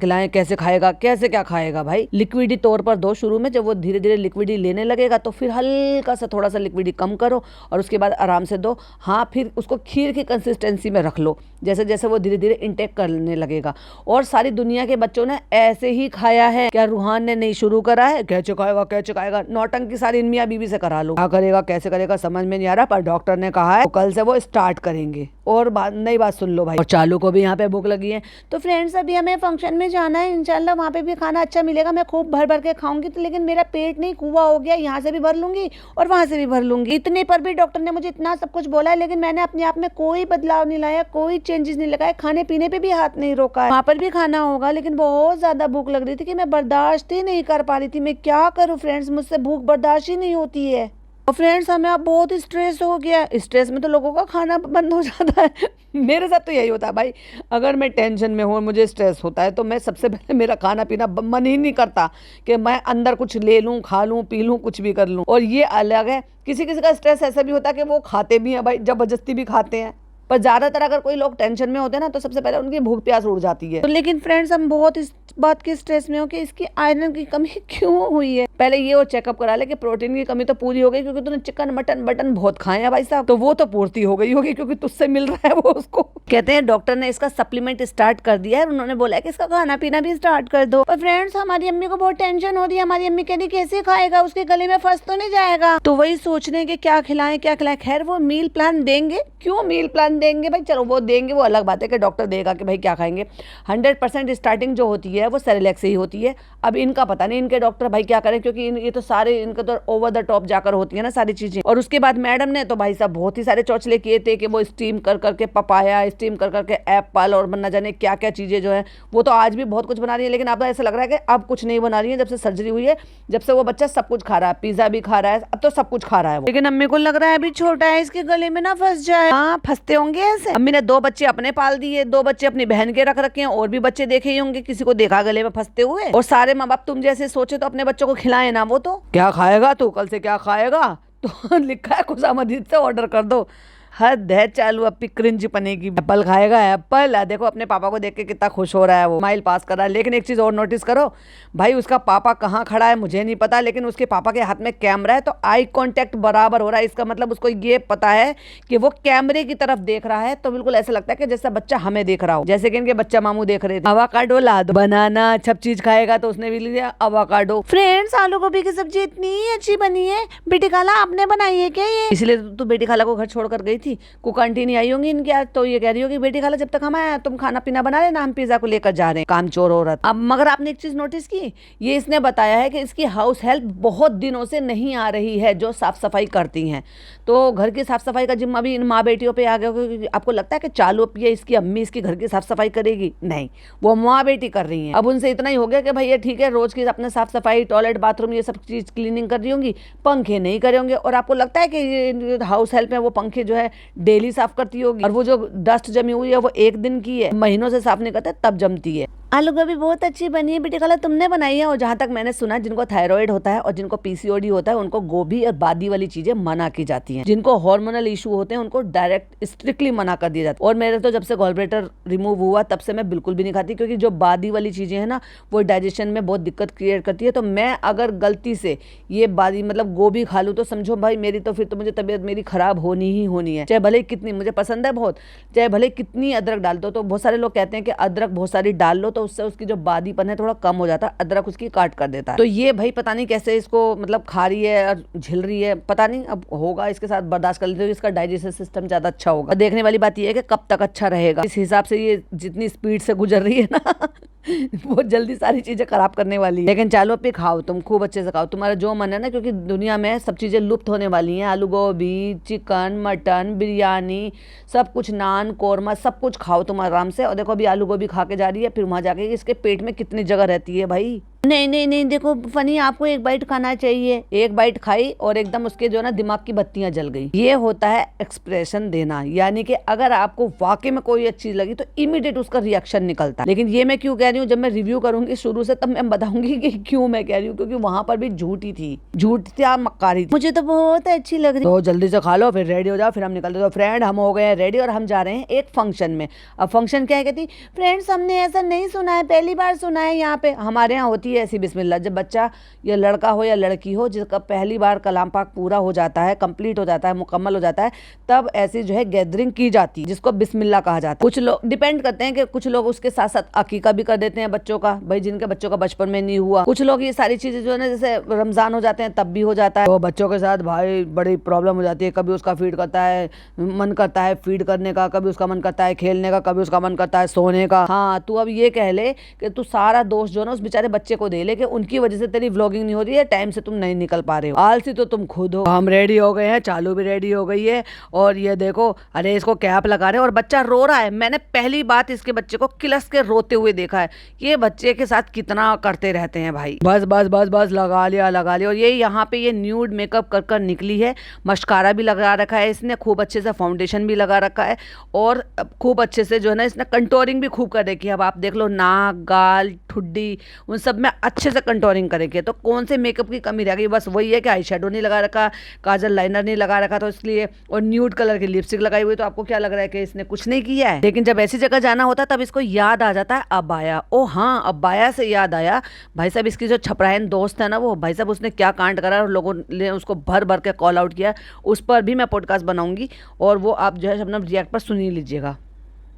खाएगा, कैसे क्या खाएगा भाई। लिक्विडी तौर पर दो शुरू में, जब वो धीरे धीरे लिक्विडी लेने लगेगा तो फिर हल्का सा थोड़ा सा लिक्विडी कम करो और उसके बाद आराम से दो। हाँ, फिर उसको खीर की कंसिस्टेंसी में रख लो, जैसे जैसे वो धीरे धीरे इंटेक करने लगेगा। और सारी दुनिया के बच्चों ने ऐसे ही खाया है, क्या रूहान ने नहीं शुरू करा है? कैसे खाएगा, नौटंकी सारी इन मियां बीवी से करा लो। क्या करेगा, कैसे करेगा, समझ में नहीं आ रहा, पर डॉक्टर ने कहा है तो कल से वो स्टार्ट करेंगे। और नई बात सुन लो भाई, और चालू को भी यहाँ पे भूख लगी है, तो फ्रेंड्स अभी हमें फंक्शन में जाना है, इंशाल्लाह वहाँ पे भी खाना अच्छा मिलेगा, मैं खूब भर भर के खाऊंगी। तो लेकिन मेरा पेट नहीं कुआ हो गया, यहाँ से भी भर लूंगी और वहाँ से भी भर लूंगी। इतने पर भी डॉक्टर ने मुझे इतना सब कुछ बोला है, लेकिन मैंने अपने आप में कोई बदलाव नहीं लाया, कोई चेंजेस नहीं लगाया, खाने पीने पे भी हाथ नहीं रोका है। वहाँ पर भी खाना होगा, लेकिन बहुत ज्यादा भूख लग रही थी कि मैं बर्दाश्त ही नहीं कर पा रही थी। मैं क्या करूँ फ्रेंड्स, मुझसे भूख बर्दाश्त ही नहीं होती है। और फ्रेंड्स हमें अब बहुत स्ट्रेस हो गया, स्ट्रेस में तो लोगों का खाना बंद हो जाता है। मेरे साथ तो यही होता है भाई, अगर मैं टेंशन में हूँ, मुझे स्ट्रेस होता है, तो मैं सबसे पहले मेरा खाना पीना मन ही नहीं करता कि मैं अंदर कुछ ले लूँ, खा लूँ, पी लूँ, कुछ भी कर लूँ। और ये अलग है, किसी किसी का स्ट्रेस ऐसा भी होता है कि वो खाते भी हैं भाई, जबरदस्ती भी खाते हैं। पर ज़्यादातर अगर कोई लोग टेंशन में होते हैं ना, तो सबसे पहले उनकी भूख प्यास उड़ जाती है। तो लेकिन फ्रेंड्स हम बहुत इस बात के स्ट्रेस में हो कि इसकी आयरन की कमी क्यों हुई है। पहले ये वो चेकअप करा ले कि प्रोटीन की कमी तो पूरी हो गई, क्योंकि तूने चिकन मटन बटन बहुत खाए हैं भाई साहब, तो वो तो पूर्ति हो गई होगी क्योंकि तुझसे मिल रहा है वो उसको। कहते हैं डॉक्टर ने इसका सप्लीमेंट स्टार्ट कर दिया है, उन्होंने बोला है कि इसका खाना पीना भी स्टार्ट कर दो। पर फ्रेंड्स हमारी अम्मी को बहुत टेंशन हो रही है, हमारी अम्मी कह रही कैसे खाएगा, उसके गले में फंस तो नहीं जाएगा। तो वही सोच रहे हैं कि क्या खिलाएं। खैर वो मील प्लान देंगे, क्यों मील प्लान देंगे भाई, चलो वो देंगे, वो अलग बात है कि डॉक्टर देगा कि भाई क्या खाएंगे। 100% स्टार्टिंग जो होती है वो सेरेलैक से ही होती है। अब इनका पता नहीं, इनके डॉक्टर भाई क्या करें, क्योंकि ये तो सारे इनका तो ओवर द टॉप जाकर होती है ना सारी चीजें। और उसके बाद मैडम ने तो भाई साहब बहुत ही सारे चौचले किए थे कि वो स्टीम कर करके पपाया, स्टीम कर करके एप्पल और न जाने क्या क्या चीजें जो है वो तो आज भी बहुत कुछ बना रही है। लेकिन अब ऐसा लग रहा है कि अब कुछ नहीं बना रही है। जब से सर्जरी हुई है, जब से वो बच्चा सब कुछ खा रहा है, पिज्जा भी खा रहा है, अब तो सब कुछ खा रहा है वो। लेकिन अम्मी को लग रहा है अभी छोटा है, इसके गले में ना फंस जाए। हाँ, फंसते होंगे ऐसे। अम्मी ने 2 बच्चे अपने पाल दिए, 2 बच्चे अपनी बहन के रख रखे हैं, और भी बच्चे देखे ही होंगे, किसी को देखा गले में फंसते हुए। और सारे माँ बाप तुम जैसे सोचे तो अपने बच्चों को खिलाए ना। वो तो क्या खाएगा तू, कल से क्या खाएगा तो लिखा है खुशामदीद से ऑर्डर कर दो। हद है चालू अपनी क्रिंज पने की। एप्पल खाएगा एप्पल। देखो अपने पापा को देख के कितना खुश हो रहा है वो, स्माइल पास कर रहा है। लेकिन एक चीज और नोटिस करो भाई, उसका पापा कहाँ खड़ा है मुझे नहीं पता, लेकिन उसके पापा के हाथ में कैमरा है तो आई कांटेक्ट बराबर हो रहा है। इसका मतलब उसको ये पता है कि वो कैमरे की तरफ देख रहा है। तो बिल्कुल ऐसा लगता है कि जैसा बच्चा हमें देख रहा हो, जैसे कि इनके बच्चा मामू देख रहे थे। अवाकाडो ला दो, बनाना, सब चीज खाएगा तो उसने भी लिया अवाकाडो। फ्रेंड्स, आलू गोभी की सब्जी इतनी अच्छी बनी है। बेटी खाला आपने बनाई है क्या ये? इसलिए तो बेटी खाला को घर छोड़कर गई थी। कुक आंटी नहीं आई होंगी इनकी आज, तो ये कह रही होगी बेटी खाला जब तक हम आए तुम खाना पीना बना लेना, हम पिज्जा को लेकर जा रहे हैं, कामचोर औरत। अब मगर आपने एक चीज नोटिस की, ये इसने बताया है कि इसकी हाउस हेल्प बहुत दिनों से नहीं आ रही है जो साफ सफाई करती हैं। तो घर की साफ सफाई का जिम्मा भी इन माँ बेटियों पे आ गया। क्योंकि आपको लगता है कि चालू अब ये इसकी अम्मी इसकी घर की साफ सफाई करेगी? नहीं, वो माँ बेटी कर रही हैं। अब उनसे इतना ही हो गया कि भाई ये ठीक है, रोज की अपने साफ सफाई, टॉयलेट, बाथरूम, ये सब चीज क्लीनिंग कर रही होंगी, पंखे नहीं करे होंगे। और आपको लगता है कि ये हाउस हेल्प है वो पंखे जो है डेली साफ करती होगी, और वो जो डस्ट जमी हुई है वो एक दिन की है, महीनों से साफ नहीं करते तब जमती है। आलू गोभी बहुत अच्छी बनी है बेटी खाला, तुमने बनाई है। और जहां तक मैंने सुना, जिनको थायराइड होता है और जिनको पीसीओडी होता है उनको गोभी और बादी वाली चीजें मना की जाती हैं। जिनको हार्मोनल इशू होते हैं उनको डायरेक्ट स्ट्रिक्टली मना कर दिया जाता है। और मेरे तो जब से गॉलब्लैडर रिमूव हुआ तब से मैं बिल्कुल भी नहीं खाती, क्योंकि जो बादी वाली चीजें हैं ना वो डाइजेशन में बहुत दिक्कत क्रिएट करती है। तो मैं अगर गलती से ये बादी मतलब गोभी खा लूँ तो समझो भाई मेरी तो फिर तो मुझे तबीयत मेरी खराब होनी ही होनी है। चाहे भले कितनी, मुझे पसंद है बहुत, चाहे भले कितनी अदरक डाल दो। तो बहुत सारे लोग कहते हैं कि अदरक बहुत सारी डाल लो तो उससे उसकी जो बादीपन है थोड़ा कम हो जाता है, अदरक उसकी काट कर देता है। तो ये भाई पता नहीं कैसे इसको मतलब खा रही है और झिल रही है, पता नहीं। अब होगा इसके साथ बर्दाश्त कर लेते हो, इसका डाइजेस्टिव सिस्टम ज्यादा अच्छा होगा। देखने वाली बात ये है कि कब तक अच्छा रहेगा। इस हिसाब से ये जितनी स्पीड से गुजर रही है ना बहुत जल्दी सारी चीजें खराब करने वाली है। लेकिन चालो पे खाओ, तुम खूब अच्छे से खाओ, तुम्हारा जो मन है ना, क्योंकि दुनिया में सब चीजें लुप्त होने वाली हैं। आलू गोभी, चिकन, मटन, बिरयानी, सब कुछ, नान, कोरमा, सब कुछ खाओ तुम आराम से। और देखो अभी आलू गोभी खा के जा रही है, फिर वहां जाके इसके पेट में कितनी जगह रहती है भाई। नहीं नहीं नहीं, देखो फनी, आपको एक बाइट खाना चाहिए। एक बाइट खाई और एकदम उसके जो है ना दिमाग की बत्तियां जल गई। ये होता है एक्सप्रेशन देना, यानी कि अगर आपको वाकई में कोई अच्छी चीज लगी तो इमीडिएट उसका रिएक्शन निकलता है। लेकिन ये मैं क्यों कह रही हूँ, जब मैं रिव्यू करूंगी शुरू से तब मैं बताऊंगी कि क्यों मैं कह रही हूँ, क्योंकि वहां पर भी झूठी थी, मक्कारी थी। मुझे तो बहुत अच्छी लग रही। तो जल्दी से खा लो, फिर रेडी हो जाओ, फिर हम निकलते। तो फ्रेंड हम हो गए हैं रेडी और हम जा रहे हैं एक फंक्शन में। अब फंक्शन क्या है, कहती फ्रेंड्स हमने ऐसा नहीं सुना है, पहली बार सुना है यहाँ पे। हमारे यहाँ होती है ऐसी बिस्मिल्लाह, जब बच्चा या लड़का हो या लड़की हो जिसका पहली बार कलाम पाक पूरा हो जाता है, कंप्लीट हो जाता है, मुकम्मल हो जाता है, तब ऐसी जो है गैदरिंग की जाती है जिसको बिस्मिल्लाह कहा जाता है। कुछ लोग डिपेंड करते हैं कि कुछ लोग उसके साथ साथ अकीका भी कर देते हैं बच्चों का, भाई जिनके बच्चों का बचपन में नहीं हुआ। कुछ लोग ये सारी चीजें जो है ना, जैसे रमजान हो जाते हैं तब भी हो जाता है। तो बच्चों के साथ भाई बड़ी प्रॉब्लम हो जाती है, कभी उसका फीड करता है, मन करता है फीड करने का, कभी उसका मन करता है खेलने का, कभी उसका मन करता है सोने का। हाँ, तू अब ये कह ले कि तू सारा दोष जो है ना उस बेचारे बच्चे को दे ले कि उनकी वजह से तेरी व्लॉगिंग नहीं हो रही है, टाइम से तुम नहीं निकल पा रहे हो। आलसी तो तुम खुद हो। हम रेडी हो गए हैं, चालू भी रेडी हो गई है, और ये देखो अरे इसको कैप लगा रहे हैं और बच्चा रो रहा है। मैंने पहली बात इसके बच्चे को किलस के रोते हुए देखा है। ये बच्चे के साथ कितना करते रहते हैं भाई, बस बस बस बस लगा लिया लगा लिया। और ये यहाँ पे ये न्यूड मेकअप कर कर निकली है, मस्कारा भी लगा रखा है इसने, खूब अच्छे से फाउंडेशन भी लगा रखा है, और खूब अच्छे से जो है ना इसने कंटोरिंग भी खूब कर रखी है। अब आप देख लो नाक, गाल, ठुड्डी, उन सब में अच्छे से कंटोरिंग करेंगे। तो कौन से मेकअप की कमी रह गई, बस वही है कि आई शेडो नहीं लगा रखा, काजल लाइनर नहीं लगा रखा, तो इसलिए, और न्यूड कलर की लिपस्टिक लगाई हुई। तो आपको क्या लग रहा है कि इसने कुछ नहीं किया है? लेकिन जब ऐसी जगह जाना होता है तब इसको याद आ जाता है अबाया। ओ हाँ, अबाया से याद आया भाई साहब, इसकी जो छपरायन दोस्त है ना, वो भाई साहब उसने क्या कांड करा और लोगों ने उसको भर भर के कॉल आउट किया। उस पर भी मैं पॉडकास्ट बनाऊंगी और वो आप जो है शबनम रिएक्ट पर सुन ही लीजिएगा।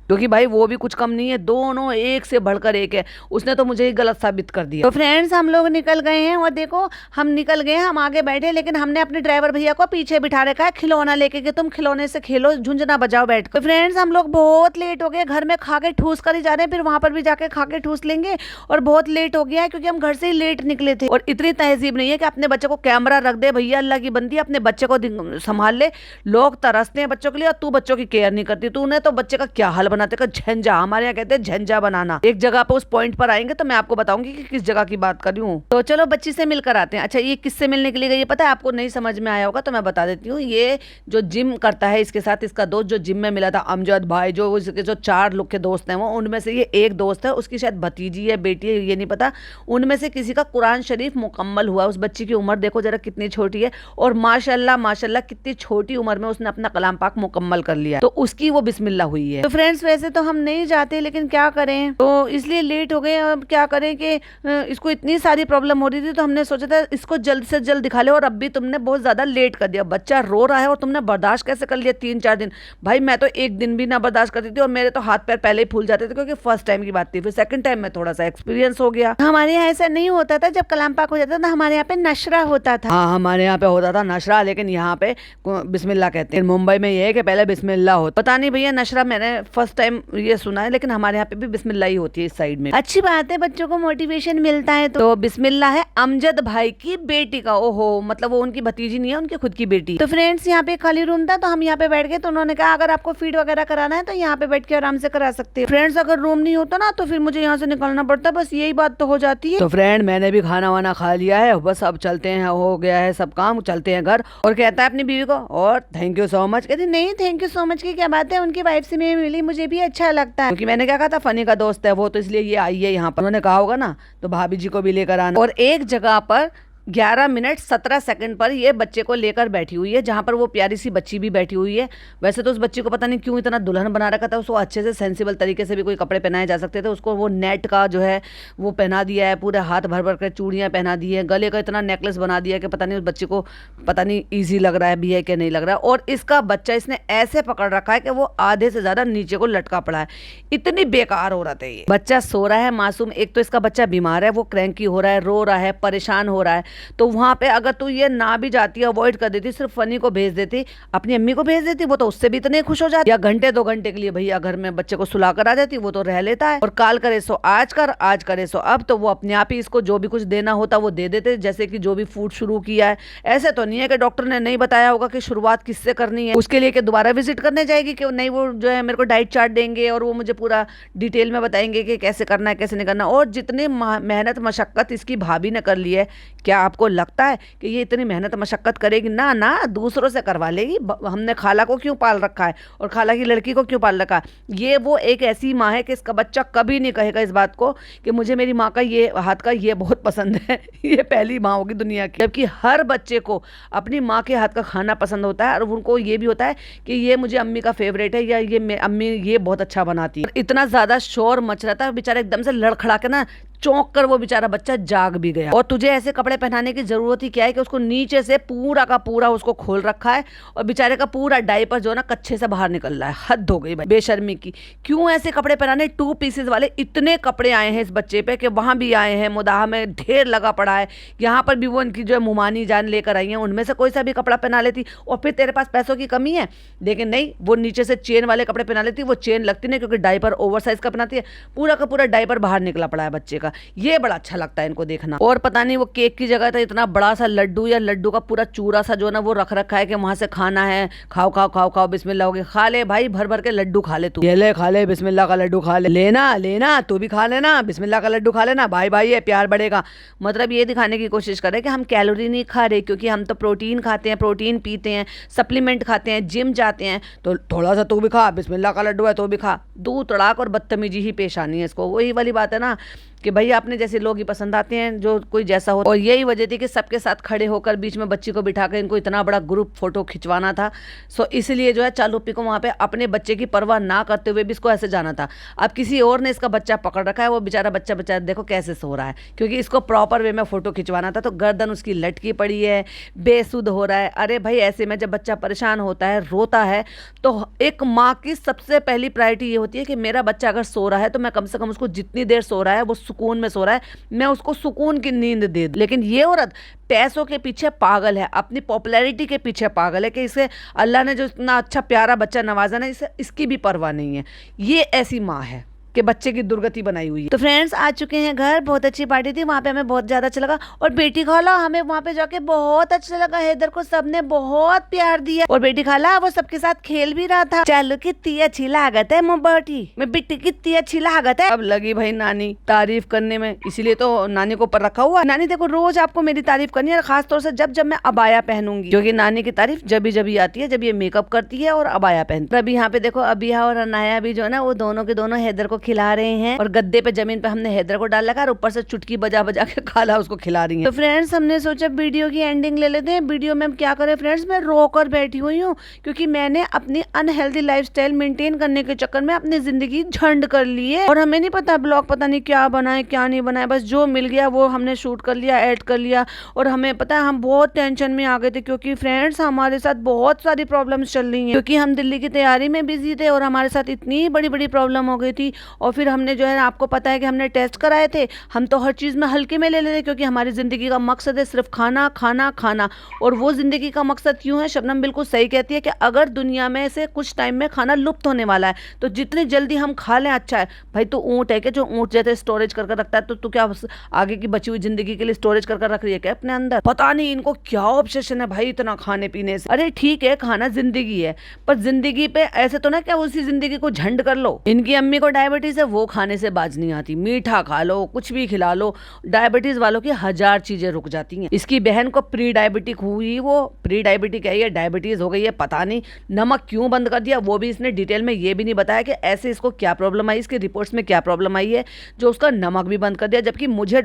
क्योंकि भाई वो भी कुछ कम नहीं है, दोनों एक से बढ़कर एक है। उसने तो मुझे ही गलत साबित कर दिया। तो फ्रेंड्स हम लोग निकल गए हैं और देखो हम निकल गए हैं, हम आगे बैठे, लेकिन हमने अपने ड्राइवर भैया को पीछे बिठा रखा है खिलौना लेके कि तुम खिलौने से खेलो, झुंझुना बजाओ बैठ कर। तो फ्रेंड्स हम लोग बहुत लेट हो गए, घर में खा के ठूस कर ही जा रहे हैं, फिर वहां पर भी जाके खा के ठूस लेंगे। और बहुत लेट हो गया है क्योंकि हम घर से ही लेट निकले थे। और इतनी तहजीब नहीं है कि अपने बच्चे को कैमरा रख दे, भैया अल्लाह की बंदी अपने बच्चे को संभाल ले। लोग तरसते हैं बच्चों के लिए और तू बच्चों की केयर नहीं करती। तूने तो बच्चे का क्या हाल बनाते का झंझा, हमारे यहाँ कहते हैं झंझा बनाना। एक जगह पे उस पॉइंट पर आएंगे तो मैं आपको बताऊंगी कि किस जगह की बात कर रही हूँ। तो चलो बच्ची से मिलकर आते हैं। अच्छा ये किससे मिलने के लिए गई है पता है आपको? नहीं समझ में आया होगा तो मैं बता देती हूँ। ये जो जिम करता है इसके साथ इसका दोस्त जो जिम में मिला था, अमजद भाई, जो उसके जो 4 लोग के दोस्त हैं वो, उनमें से ये एक दोस्त है, उसकी शायद भतीजी है बेटी है ये नहीं पता, उनमें से किसी का कुरान शरीफ मुकम्मल हुआ। उस बच्ची की उम्र देखो जरा कितनी छोटी है और माशाल्लाह माशाल्लाह कितनी छोटी उम्र में उसने अपना कलाम पाक मुकम्मल कर लिया, तो उसकी वो बिस्मिल्लाह हुई है। तो फ्रेंड्स वैसे तो हम नहीं जाते लेकिन क्या करें, तो इसलिए लेट हो गए। अब क्या करें कि इसको इतनी सारी प्रॉब्लम हो रही थी तो हमने सोचा था इसको जल्द से जल्द दिखा ले, और अब भी तुमने बहुत ज्यादा लेट कर दिया। बच्चा रो रहा है और तुमने बर्दाश्त कैसे कर लिया 3-4 दिन? भाई मैं तो एक दिन भी ना बर्दाश्त करती थी और मेरे तो हाथ पैर पहले ही फूल जाते थे क्योंकि फर्स्ट टाइम की बात थी। फिर सेकंड टाइम में थोड़ा सा एक्सपीरियंस हो गया। हमारे यहाँ ऐसा नहीं होता था, जब कलाम पाक हो जाता था हमारे यहाँ पे नशरा होता था। हाँ हमारे यहाँ पे होता था नशरा, लेकिन यहाँ पे बिस्मिल्लाह कहते हैं। मुंबई में ये है कि पहले बिस्मिल्लाह हो। पता नहीं भैया नशरा मैंने फर्स्ट टाइम ये सुना है, लेकिन हमारे यहाँ पे भी बिस्मिल्लाह ही होती है इस साइड में। अच्छी बात है, बच्चों को मोटिवेशन मिलता है। तो बिस्मिल्लाह है अमजद भाई की बेटी का। ओहो, मतलब वो उनकी भतीजी नहीं है, उनकी खुद की बेटी। तो फ्रेंड्स यहाँ पे खाली रूम था तो हम यहाँ पे बैठ गए। तो उन्होंने कहा अगर आपको फीड वगैरह कराना है तो यहाँ पे बैठ के आराम से करा सकते हैं। फ्रेंड्स अगर रूम नहीं होता ना तो फिर मुझे यहाँ से निकलना पड़ता, बस यही बात तो हो जाती है। तो फ्रेंड मैंने भी खाना वाना खा लिया है, बस अब चलते हैं, हो गया है सब काम, चलते हैं घर। और कहता है अपनी बीवी को और थैंक यू सो मच। कहती नहीं थैंक यू सो मच की क्या बात है, उनकी वाइफ से मैं मिली, मुझे भी अच्छा लगता है। क्योंकि मैंने क्या कहा था फनी का दोस्त है वो, तो इसलिए ये आई है यहाँ पर। उन्होंने कहा होगा ना तो भाभी जी को भी लेकर आना। और एक जगह पर 11 मिनट 17 सेकंड पर ये बच्चे को लेकर बैठी हुई है, जहां पर वो प्यारी सी बच्ची भी बैठी हुई है। वैसे तो उस बच्ची को पता नहीं क्यों इतना दुल्हन बना रखा था, उसको अच्छे से सेंसिबल तरीके से भी कोई कपड़े पहनाए जा सकते थे। उसको वो नेट का जो है वो पहना दिया है, पूरे हाथ भर भर कर चूड़ियाँ पहना दी है, गले का इतना नेकलेस बना दिया कि पता नहीं उस बच्चे को पता नहीं ईजी लग रहा है भी है कि नहीं लग रहा है। और इसका बच्चा इसने ऐसे पकड़ रखा है कि वो आधे से ज्यादा नीचे को लटका पड़ा है। इतनी बेकार औरत है ये। बच्चा सो रहा है मासूम, एक तो इसका बच्चा बीमार है, वो क्रैंकी हो रहा है, रो रहा है, परेशान हो रहा है। तो वहां पे अगर तू ये ना भी जाती, अवॉइड कर देती, सिर्फ फनी को भेज देती, अपनी अम्मी को भेज देती, वो तो उससे भी इतने खुश हो जाती। या घंटे 2 घंटे के लिए भैया घर में बच्चे को सुला कर आ जाती, वो तो रह लेता है। और काल करे सो आज कर, आज करे सो अब, तो वो अपने आप ही इसको जो भी कुछ देना होता वो दे देते। जैसे कि जो भी फूड शुरू किया है, ऐसे तो नहीं है कि डॉक्टर ने नहीं बताया होगा कि शुरुआत किससे करनी है, उसके लिए कि दोबारा विजिट करने जाएगी कि नहीं, वो जो है मेरे को डाइट चार्ट देंगे और वो मुझे पूरा डिटेल में बताएंगे कि कैसे करना है कैसे नहीं करना। और जितनी मेहनत मशक्कत इसकी भाभी ने कर ली है, क्या आपको लगता है कि ये इतनी मेहनत मशक्कत करेगी? ना ना, दूसरों से करवा लेगी। हमने खाला को क्यों पाल रखा है और खाला की लड़की को क्यों पाल रखा है? ये वो एक ऐसी माँ है कि इसका बच्चा कभी नहीं कहेगा इस बात को कि मुझे मेरी माँ का ये हाथ का ये बहुत पसंद है। ये पहली माँ होगी दुनिया की। जबकि हर बच्चे को अपनी माँ के हाथ का खाना पसंद होता है और उनको ये भी होता है कि ये मुझे अम्मी का फेवरेट है या ये अम्मी ये बहुत अच्छा बनाती है। इतना ज्यादा शोर मच रहा था, बेचारा एकदम से लड़खड़ा के ना चौंक कर वो बेचारा बच्चा जाग भी गया। और तुझे ऐसे कपड़े पहनाने की जरूरत ही क्या है कि उसको नीचे से पूरा का पूरा उसको खोल रखा है और बेचारे का पूरा डायपर जो है ना कच्छे से बाहर निकल रहा है। हद हो गई भाई बेशर्मी की। क्यों ऐसे कपड़े पहनाने? 2 पीसेस वाले इतने कपड़े आए हैं इस बच्चे पे कि वहां भी आए हैं, मुदाह में ढेर लगा पड़ा है, यहाँ पर भी वो इनकी जो है मुमानी जान लेकर आई है, उनमें से कोई सा भी कपड़ा पहना लेती। और फिर तेरे पास पैसों की कमी है, लेकिन नहीं, वो नीचे से चेन वाले कपड़े पहना लेती। वो चेन लगती नहीं क्योंकि डायपर ओवर साइज का पहनाती है, पूरा का पूरा डायपर बाहर निकला पड़ा है बच्चे का। ये बड़ा अच्छा लगता है इनको देखना। और पता नहीं वो केक की जगह था इतना बड़ा सा लड्डू या लड्डू का पूरा चूरा सा जो है ना वो रख रखा है कि वहां से खाना है, खाओ खाओ खाओ खाओ बिस्मिल्लाह होगी, खा ले भाई, भर भर के लड्डू खा ले तू, ये ले खा ले बिस्मिल्लाह का लड्डू खा ले, लेना लेना तू भी खा लेना, बिस्मिल्लाह का लड्डू खा लेना, भाई भाई ये प्यार बढ़ेगा। मतलब ये दिखाने की कोशिश कर रहे हैं कि हम कैलोरी नहीं खा रहे, क्योंकि हम तो प्रोटीन खाते हैं, प्रोटीन पीते हैं, सप्लीमेंट खाते हैं, जिम जाते हैं, तो थोड़ा सा तू भी खा, बिस्मिल्लाह का लड्डू है तो भी खा। दूध तड़ाक और बदतमीजी ही पेश आनी है इसको। वही वाली बात है ना कि भाई अपने जैसे लोग ही पसंद आते हैं, जो कोई जैसा हो। और यही वजह थी कि सबके साथ खड़े होकर बीच में बच्ची को बिठाकर इनको इतना बड़ा ग्रुप फोटो खिंचवाना था। सो इसलिए जो है चालूपी को वहां पे अपने बच्चे की परवाह ना करते हुए भी इसको ऐसे जाना था। अब किसी और ने इसका बच्चा पकड़ रखा है, वो बेचारा बच्चा देखो कैसे सो रहा है, क्योंकि इसको प्रॉपर वे में फोटो खिंचवाना था। तो गर्दन उसकी लटकी पड़ी है, बेसुध हो रहा है। अरे भाई ऐसे में जब बच्चा परेशान होता है, रोता है, तो एक माँ की सबसे पहली प्रायोरिटी ये होती है कि मेरा बच्चा अगर सो रहा है तो मैं कम से कम उसको जितनी देर सो रहा है, वो सुकून में सो रहा है, मैं उसको सुकून की नींद दे दूं। लेकिन ये औरत पैसों के पीछे पागल है, अपनी पॉपुलैरिटी के पीछे पागल है कि इसे अल्लाह ने जो इतना अच्छा प्यारा बच्चा नवाजा ना, इसे इसकी भी परवाह नहीं है। ये ऐसी माँ है कि बच्चे की दुर्गति बनाई हुई है। तो फ्रेंड्स आ चुके हैं घर, बहुत अच्छी पार्टी थी, वहाँ पे हमें बहुत ज़्यादा अच्छा लगा। और बेटी खाला हमें वहाँ पे जाके बहुत अच्छा लगा, हैदर को सबने बहुत प्यार दिया। और बेटी खाला वो सबके साथ खेल भी रहा था। चलो कितनी अच्छी लागत है मोबटी में, बेटी कितनी अच्छी लागत है। अब लगी भाई नानी तारीफ करने में, इसीलिए तो नानी को ऊपर रखा हुआ। नानी देखो रोज आपको मेरी तारीफ करनी है, खासतौर से जब जब मैं अबाया पहनूंगी, क्योंकि नानी की तारीफ जब भी आती है जब ये मेकअप करती है और अबाया पहनती है। अभी यहाँ पे देखो अबिया और अनाया भी जो है ना, वो दोनों के दोनों हैदर को खिला रहे हैं। और गद्दे पे जमीन पे हमने हैदर को डाल रखा और ऊपर से चुटकी बजा बजा के खाला उसको खिला रही है। तो फ्रेंड्स हमने सोचा वीडियो की एंडिंग ले लेते हैं। वीडियो में हम क्या करें फ्रेंड्स, मैं रो कर बैठी हुई हूँ, क्योंकि मैंने अपनी अनहेल्दी लाइफस्टाइल मेंटेन करने के चक्कर में अपनी जिंदगी झंड कर ली है। और हमें नहीं पता ब्लॉग पता नहीं क्या बनाए क्या नहीं बनाए, बस जो मिल गया वो हमने शूट कर लिया, ऐड कर लिया। और हमें पता है हम बहुत टेंशन में आ गए थे, क्योंकि फ्रेंड्स हमारे साथ बहुत सारी प्रॉब्लम्स चल रही हैं, क्योंकि हम दिल्ली की तैयारी में बिजी थे और हमारे साथ इतनी बड़ी बड़ी प्रॉब्लम हो गई थी। और फिर हमने जो है आपको पता है कि हमने टेस्ट कराए थे, हम तो हर चीज़ में हल्के में ले लेते, क्योंकि हमारी ज़िंदगी का मकसद है सिर्फ खाना खाना खाना। और वो ज़िंदगी का मकसद क्यों है, शबनम बिल्कुल सही कहती है कि अगर दुनिया में से कुछ टाइम में खाना लुप्त होने वाला है तो जितनी जल्दी हम खा लें अच्छा है। भाई तो ऊँट है कि जो ऊँट जैसे स्टोरेज कर रखता है, तो तू क्या आगे की बची हुई ज़िंदगी के लिए स्टोरेज कर रख रही है क्या अपने अंदर? पता नहीं इनको क्या ऑब्सेशन है भाई इतना खाने पीने से। अरे ठीक है खाना ज़िंदगी है, पर ज़िंदगी पे ऐसे तो ना क्या उसी ज़िंदगी को झंड कर लो। इनकी अम्मी को डायबिटीज़ है, वो खाने से बाज नहीं आती, मीठा खा लो कुछ भी खिला लो, डायबिटीज वालों की 1000 चीजें रुक जाती हैं। इसकी बहन को प्री डायबिटिक हुई, वो प्री डायबिटिक है, डायबिटीज हो गई है, पता नहीं नमक क्यों बंद कर दिया वो भी इसने डिटेल में ये भी नहीं बताया कि ऐसे इसको क्या प्रॉब्लम आई, इसके रिपोर्ट्स में क्या प्रॉब्लम आई है जो उसका नमक भी बंद कर दिया। जबकि मुझे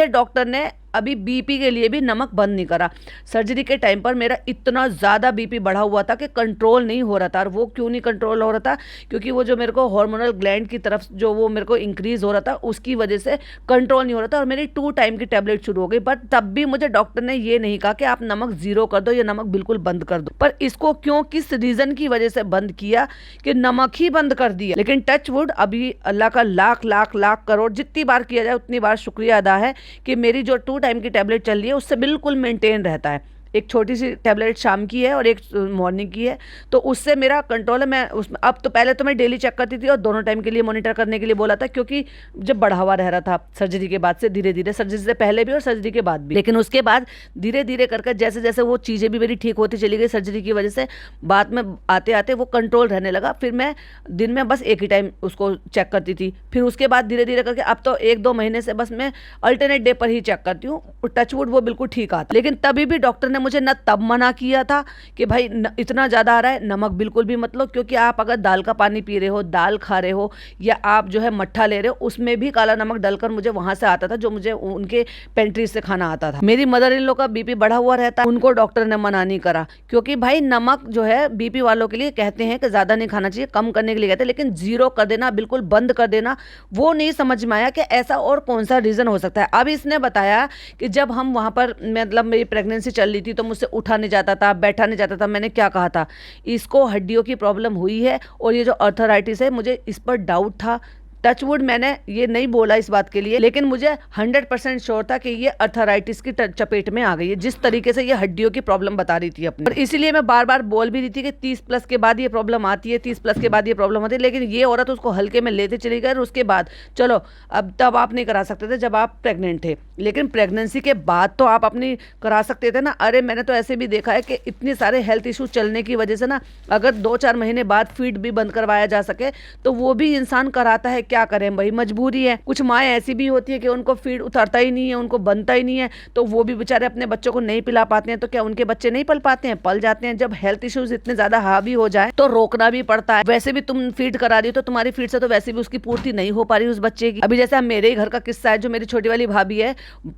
डॉक्टर ने अभी बीपी के लिए भी नमक बंद नहीं करा। सर्जरी के टाइम पर मेरा इतना ज़्यादा बीपी बढ़ा हुआ था कि कंट्रोल नहीं हो रहा था। और वो क्यों नहीं कंट्रोल हो रहा था, क्योंकि वो जो मेरे को हार्मोनल ग्लैंड की तरफ जो वो मेरे को इंक्रीज हो रहा था, उसकी वजह से कंट्रोल नहीं हो रहा था। और मेरी 2 टाइम की टैबलेट शुरू हो गई, बट तब भी मुझे डॉक्टर ने ये नहीं कहा कि आप नमक 0 कर दो या नमक बिल्कुल बंद कर दो। पर इसको क्यों किस रीज़न की वजह से बंद किया कि नमक ही बंद कर दिया। लेकिन टच वुड अभी अल्लाह का लाख लाख लाख करोड़ जितनी बार किया जाए उतनी बार शुक्रिया अदा है कि मेरी जो 2 टाइम की टैबलेट चल रही है उससे बिल्कुल मेंटेन रहता है। एक छोटी सी टैबलेट शाम की है और एक मॉर्निंग की है, तो उससे मेरा कंट्रोल है। मैं उसमें अब तो पहले तो मैं डेली चेक करती थी और दोनों टाइम के लिए मॉनिटर करने के लिए बोला था, क्योंकि जब बढ़ावा रह रहा था सर्जरी के बाद से, धीरे धीरे सर्जरी से पहले भी और सर्जरी के बाद भी। लेकिन उसके बाद धीरे धीरे करके जैसे जैसे वो चीज़ें भी मेरी ठीक होती चली गई सर्जरी की वजह से, बाद में आते आते वो कंट्रोल रहने लगा। फिर मैं दिन में बस एक ही टाइम उसको चेक करती थी। फिर उसके बाद धीरे धीरे करके अब तो 1-2 महीने से बस मैं अल्टरनेट डे पर ही चेक करती हूँ। टचवुड वो बिल्कुल ठीक आता। लेकिन तभी भी डॉक्टर ने मुझे न तब मना किया था कि भाई इतना ज़्यादा आ रहा है नमक बिल्कुल भी मत लो, क्योंकि आप अगर दाल का पानी पी रहे हो, दाल खा रहे हो, या आप जो है मट्ठा ले रहे हो, उसमें भी काला नमक डलकर मुझे वहाँ से आता था जो मुझे उनके पेंट्री से खाना आता था। मेरी मदर इन लोग का बीपी बढ़ा हुआ रहता है, उनको डॉक्टर ने मना नहीं करा, क्योंकि भाई नमक जो है बीपी वालों के लिए कहते हैं कि ज़्यादा नहीं खाना चाहिए, कम करने के लिए कहते हैं, लेकिन 0 कर देना, बिल्कुल बंद कर देना, वो नहीं समझ में आया कि ऐसा और कौन सा रीज़न हो सकता है। अब इसने बताया कि जब हम वहाँ पर मतलब मेरी प्रेगनेंसी चल रही थी तो मुझसे उठा नहीं जाता था, बैठा नहीं जाता था। मैंने क्या कहा था, इसको हड्डियों की प्रॉब्लम हुई है और ये जो अर्थराइटिस है, मुझे इस पर डाउट था। टचवुड मैंने ये नहीं बोला इस बात के लिए, लेकिन मुझे 100% श्योर था कि ये अर्थराइटिस की चपेट में आ गई है, जिस तरीके से ये हड्डियों की प्रॉब्लम बता रही थी अपनी। और इसीलिए मैं बार बार बोल भी रही थी कि 30+ के बाद ये प्रॉब्लम आती है, 30+ के बाद ये प्रॉब्लम आती है। लेकिन ये औरत उसको हल्के में लेते चली गई। और उसके बाद चलो अब तब आप नहीं करा सकते थे जब आप प्रेग्नेंट थे, लेकिन प्रेगनेंसी के बाद तो आप अपनी करा सकते थे ना। अरे मैंने तो ऐसे भी देखा है कि इतने सारे हेल्थ इशू चलने की वजह से ना, अगर 2-4 महीने बाद फीड भी बंद करवाया जा सके तो वो भी इंसान कराता है। क्या करें भाई, मजबूरी है। कुछ माँ ऐसी भी होती है कि उनको फीड उतरता ही नहीं है, उनको बनता ही नहीं है, तो वो भी बेचारे अपने बच्चों को नहीं पिला पाते हैं। तो क्या उनके बच्चे नहीं पल पाते हैं? पल जाते हैं। जब हेल्थ इश्यूज इतने ज्यादा हावी हो जाए तो रोकना भी पड़ता है। वैसे भी तुम फीड करा रही हो तो तुम्हारी फीड से तो वैसे भी उसकी पूर्ति नहीं हो पा रही उस बच्चे की। अभी जैसे मेरे ही घर का किस्सा है, जो मेरी छोटी वाली भाभी है,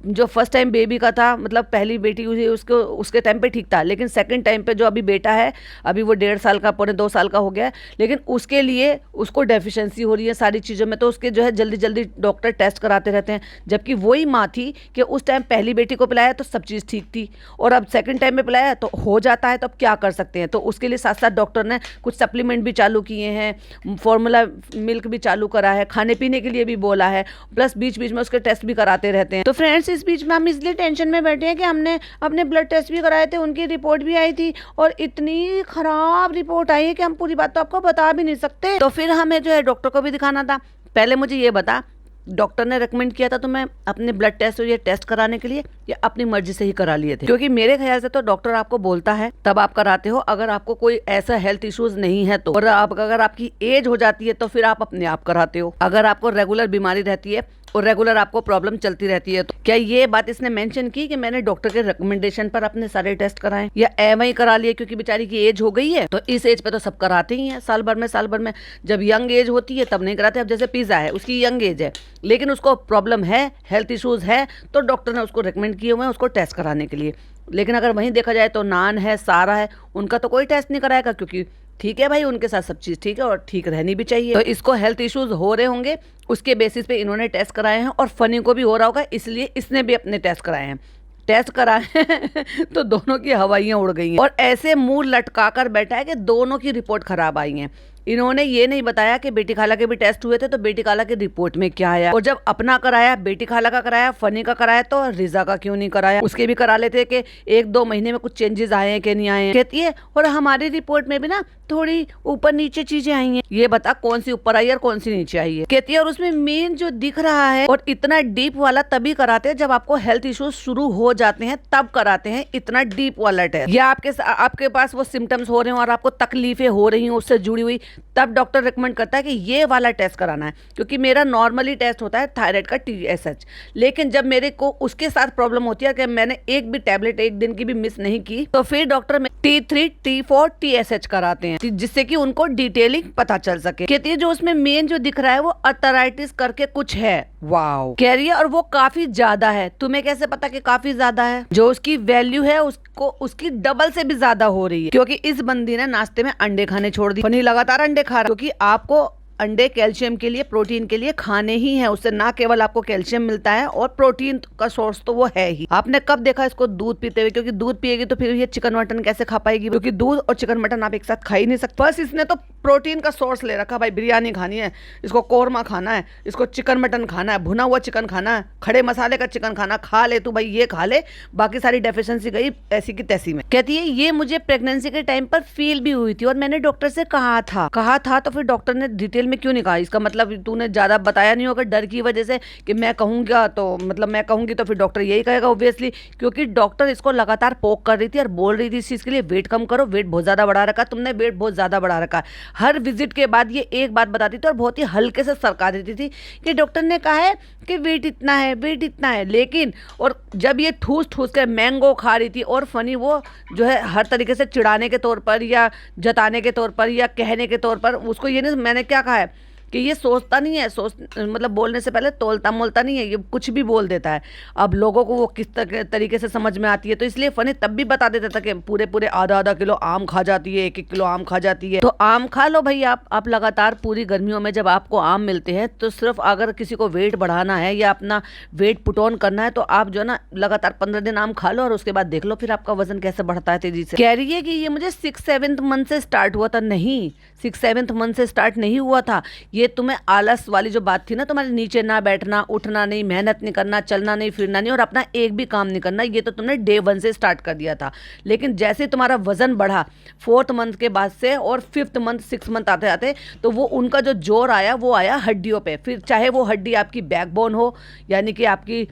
जो फर्स्ट टाइम बेबी का था, मतलब पहली बेटी हुई उसको, उसके टाइम पे ठीक था, लेकिन सेकंड टाइम पे जो अभी बेटा है, अभी वो 1.5 साल का, पौने 2 साल का हो गया है, लेकिन उसके लिए उसको डेफिशिएंसी हो रही है सारी चीज़ों में। तो उसके जो है जल्दी जल्दी डॉक्टर टेस्ट कराते रहते हैं। जबकि वही माँ थी कि उस टाइम पहली बेटी को पिलाया तो सब चीज़ ठीक थी, और अब सेकंड टाइम में पिलाया तो हो जाता है, तो अब क्या कर सकते हैं। तो उसके लिए साथ साथ डॉक्टर ने कुछ सप्लीमेंट भी चालू किए हैं, फॉर्मूला मिल्क भी चालू करा है, खाने पीने के लिए भी बोला है, प्लस बीच बीच में उसके टेस्ट भी कराते रहते हैं। तो फ्रेंड्स, इस बीच में हम इसलिए टेंशन में बैठे हैं कि हमने अपने ब्लड टेस्ट भी कराए थे, उनकी रिपोर्ट भी आई थी, और इतनी खराब रिपोर्ट आई है कि हम पूरी बात तो आपको बता भी नहीं सकते। तो फिर हमें जो है डॉक्टर को भी दिखाना था। पहले मुझे ये बता, डॉक्टर ने रेकमेंड किया था तो मैं अपने ब्लड टेस्ट और ये टेस्ट कराने के लिए, या अपनी मर्जी से ही करा लिए थे? क्योंकि मेरे ख्याल से तो डॉक्टर आपको बोलता है तब आप कराते हो, अगर आपको कोई ऐसा हेल्थ इश्यूज नहीं है तो। और अगर आपकी एज हो जाती है तो फिर आप अपने आप कराते हो। अगर आपको रेगुलर बीमारी रहती है और रेगुलर आपको प्रॉब्लम चलती रहती है, तो क्या ये बात इसने मेंशन की कि मैंने डॉक्टर के रिकमेंडेशन पर अपने सारे टेस्ट कराए, या एवं ही करा लिए क्योंकि बेचारी की एज हो गई है? तो इस एज पे तो सब कराते ही हैं, साल भर में। जब यंग एज होती है तब नहीं कराते। अब जैसे पिज्जा है, उसकी यंग एज है, लेकिन उसको प्रॉब्लम है, हेल्थ इश्यूज है, तो डॉक्टर ने उसको रिकमेंड किए हुए हैं उसको टेस्ट कराने के लिए। लेकिन अगर वहीं देखा जाए तो नान है, सारा है, उनका तो कोई टेस्ट नहीं कराएगा, क्योंकि ठीक है भाई, उनके साथ सब चीज़ ठीक है और ठीक रहनी भी चाहिए। तो इसको हेल्थ इश्यूज हो रहे होंगे, उसके बेसिस पे इन्होंने टेस्ट कराए हैं, और फनी को भी हो रहा होगा, इसलिए इसने भी अपने टेस्ट कराए हैं। टेस्ट कराए तो दोनों की हवाइयाँ उड़ गई हैं, और ऐसे मुंह लटका कर बैठा है कि दोनों की रिपोर्ट खराब आई हैं। इन्होंने ये नहीं बताया कि बेटी खाला के भी टेस्ट हुए थे तो बेटी खाला की रिपोर्ट में क्या आया, और जब अपना कराया, बेटी खाला का कराया, फनी का कराया, तो रिजा का क्यों नहीं कराया? उसके भी करा लेते कि 1-2 महीने में कुछ चेंजेस आए हैं कि नहीं आए हैं। कहती है और हमारी रिपोर्ट में भी ना थोड़ी ऊपर नीचे चीजें आई हैं। ये बता कौन सी ऊपर आई है और कौन सी नीचे आई है? कहती है और उसमें मेन जो दिख रहा है, और इतना डीप वाला तभी कराते हैं जब आपको हेल्थ इश्यूज शुरू हो जाते हैं, तब कराते हैं इतना डीप वाला टेस्ट। या आपके पास वो सिम्टम्स हो रहे हो और आपको तकलीफें हो रही हो उससे जुड़ी हुई, तब डॉक्टर रिकमेंड करता है कि ये वाला टेस्ट कराना है। क्योंकि मेरा नॉर्मली टेस्ट होता है थायराइड का TSH, लेकिन जब मेरे को उसके साथ प्रॉब्लम होती है कि मैंने एक भी टैबलेट एक दिन की भी मिस नहीं की, तो फिर डॉक्टर में T3, T4, TSH कराते हैं, जिससे कि उनको डिटेलिंग पता चल सके। कहती है जो उसमें मेन जो दिख रहा है वो अर्थराइटिस करके कुछ है। वाओ, कह रही है, और वो काफी ज्यादा है। तुम्हें कैसे पता कि काफी ज्यादा है? जो उसकी वैल्यू है उसको उसकी डबल से भी ज्यादा हो रही है, क्योंकि इस बंदी ने नाश्ते में अंडे खाने छोड़ दी। फनी लगातार अंडे खा रहा, क्योंकि आपको अंडे कैल्शियम के लिए, प्रोटीन के लिए खाने ही हैं। उससे ना केवल आपको कैल्शियम मिलता है और प्रोटीन का सोर्स तो वो है ही। आपने कब देखा इसको दूध पीते हुए? क्योंकि दूध पिएगी तो फिर ये चिकन मटन कैसे खा पाएगी? क्योंकि दूध और चिकन मटन आप एक साथ खा ही नहीं सकते। बस इसने तो प्रोटीन का सोर्स ले रखा, भाई बिरयानी खानी है, इसको कोरमा खाना है, इसको चिकन मटन खाना है, भुना हुआ चिकन खाना है, खड़े मसाले का चिकन खाना, खा ले तू भाई, ये खा ले, बाकी सारी डेफिशिएंसी गई ऐसी की तैसी में। कहती है ये मुझे प्रेगनेंसी के टाइम पर फील भी हुई थी, और मैंने डॉक्टर से कहा था तो फिर डॉक्टर ने डिटेल में क्यों नहीं कहा? इसका मतलब तूने ज्यादा बताया नहीं होगा, डर की वजह से कि मैं कहूंगा तो मतलब मैं कहूंगी तो फिर डॉक्टर यही कहेगा ऑब्वियसली। क्योंकि डॉक्टर इसको लगातार पोक कर रही थी और बोल रही थी इस चीज के लिए वेट कम करो, वेट बहुत ज्यादा बढ़ा रखा, तुमने वेट बहुत ज्यादा बढ़ा रखा। हर विजिट के बाद ये एक बात बताती थी और बहुत ही हल्के से सरका देती थी कि डॉक्टर ने कहा है कि वेट इतना है, वेट इतना है। लेकिन और जब ये ठूस के मैंगो खा रही थी, और फनी वो जो है हर तरीके से चिढ़ाने के तौर पर या जताने के तौर पर या कहने के तौर पर, उसको ये नहीं, मैंने क्या कहा है कि ये सोचता नहीं है, मतलब बोलने से पहले तोलता मोलता नहीं है, ये कुछ भी बोल देता है। अब लोगों को वो किस तरीके से समझ में आती है, तो इसलिए फनी तब भी बता देता था कि पूरे आधा किलो आम खा जाती है, 1 किलो आम खा जाती है। तो आम खा लो भाई, आप लगातार पूरी गर्मियों में जब आपको आम मिलते हैं, तो सिर्फ अगर किसी को वेट बढ़ाना है या अपना वेट पुट ऑन करना है, तो आप जो है ना लगातार 15 दिन आम खा लो, और उसके बाद देख लो फिर आपका वजन कैसे बढ़ता है तेजी से। कह रही है कि ये मुझे 6-7 मंथ से स्टार्ट हुआ था। नहीं, 6-7 मंथ से स्टार्ट नहीं हुआ था। ये तुम्हें आलस वाली जो बात थी ना, तुम्हारे नीचे ना बैठना, उठना नहीं, मेहनत नहीं करना, चलना नहीं, फिरना नहीं, और अपना एक भी काम नहीं करना, ये तो तुमने डे 1 से स्टार्ट कर दिया था। लेकिन जैसे तुम्हारा वजन बढ़ा 4th मंथ के बाद से, और 5th मंथ 6th मंथ आते आते, तो वो उनका जो जोर आया वो आया हड्डियों पे। फिर चाहे वो हड्डी आपकी बैकबोन हो, यानी कि आपकी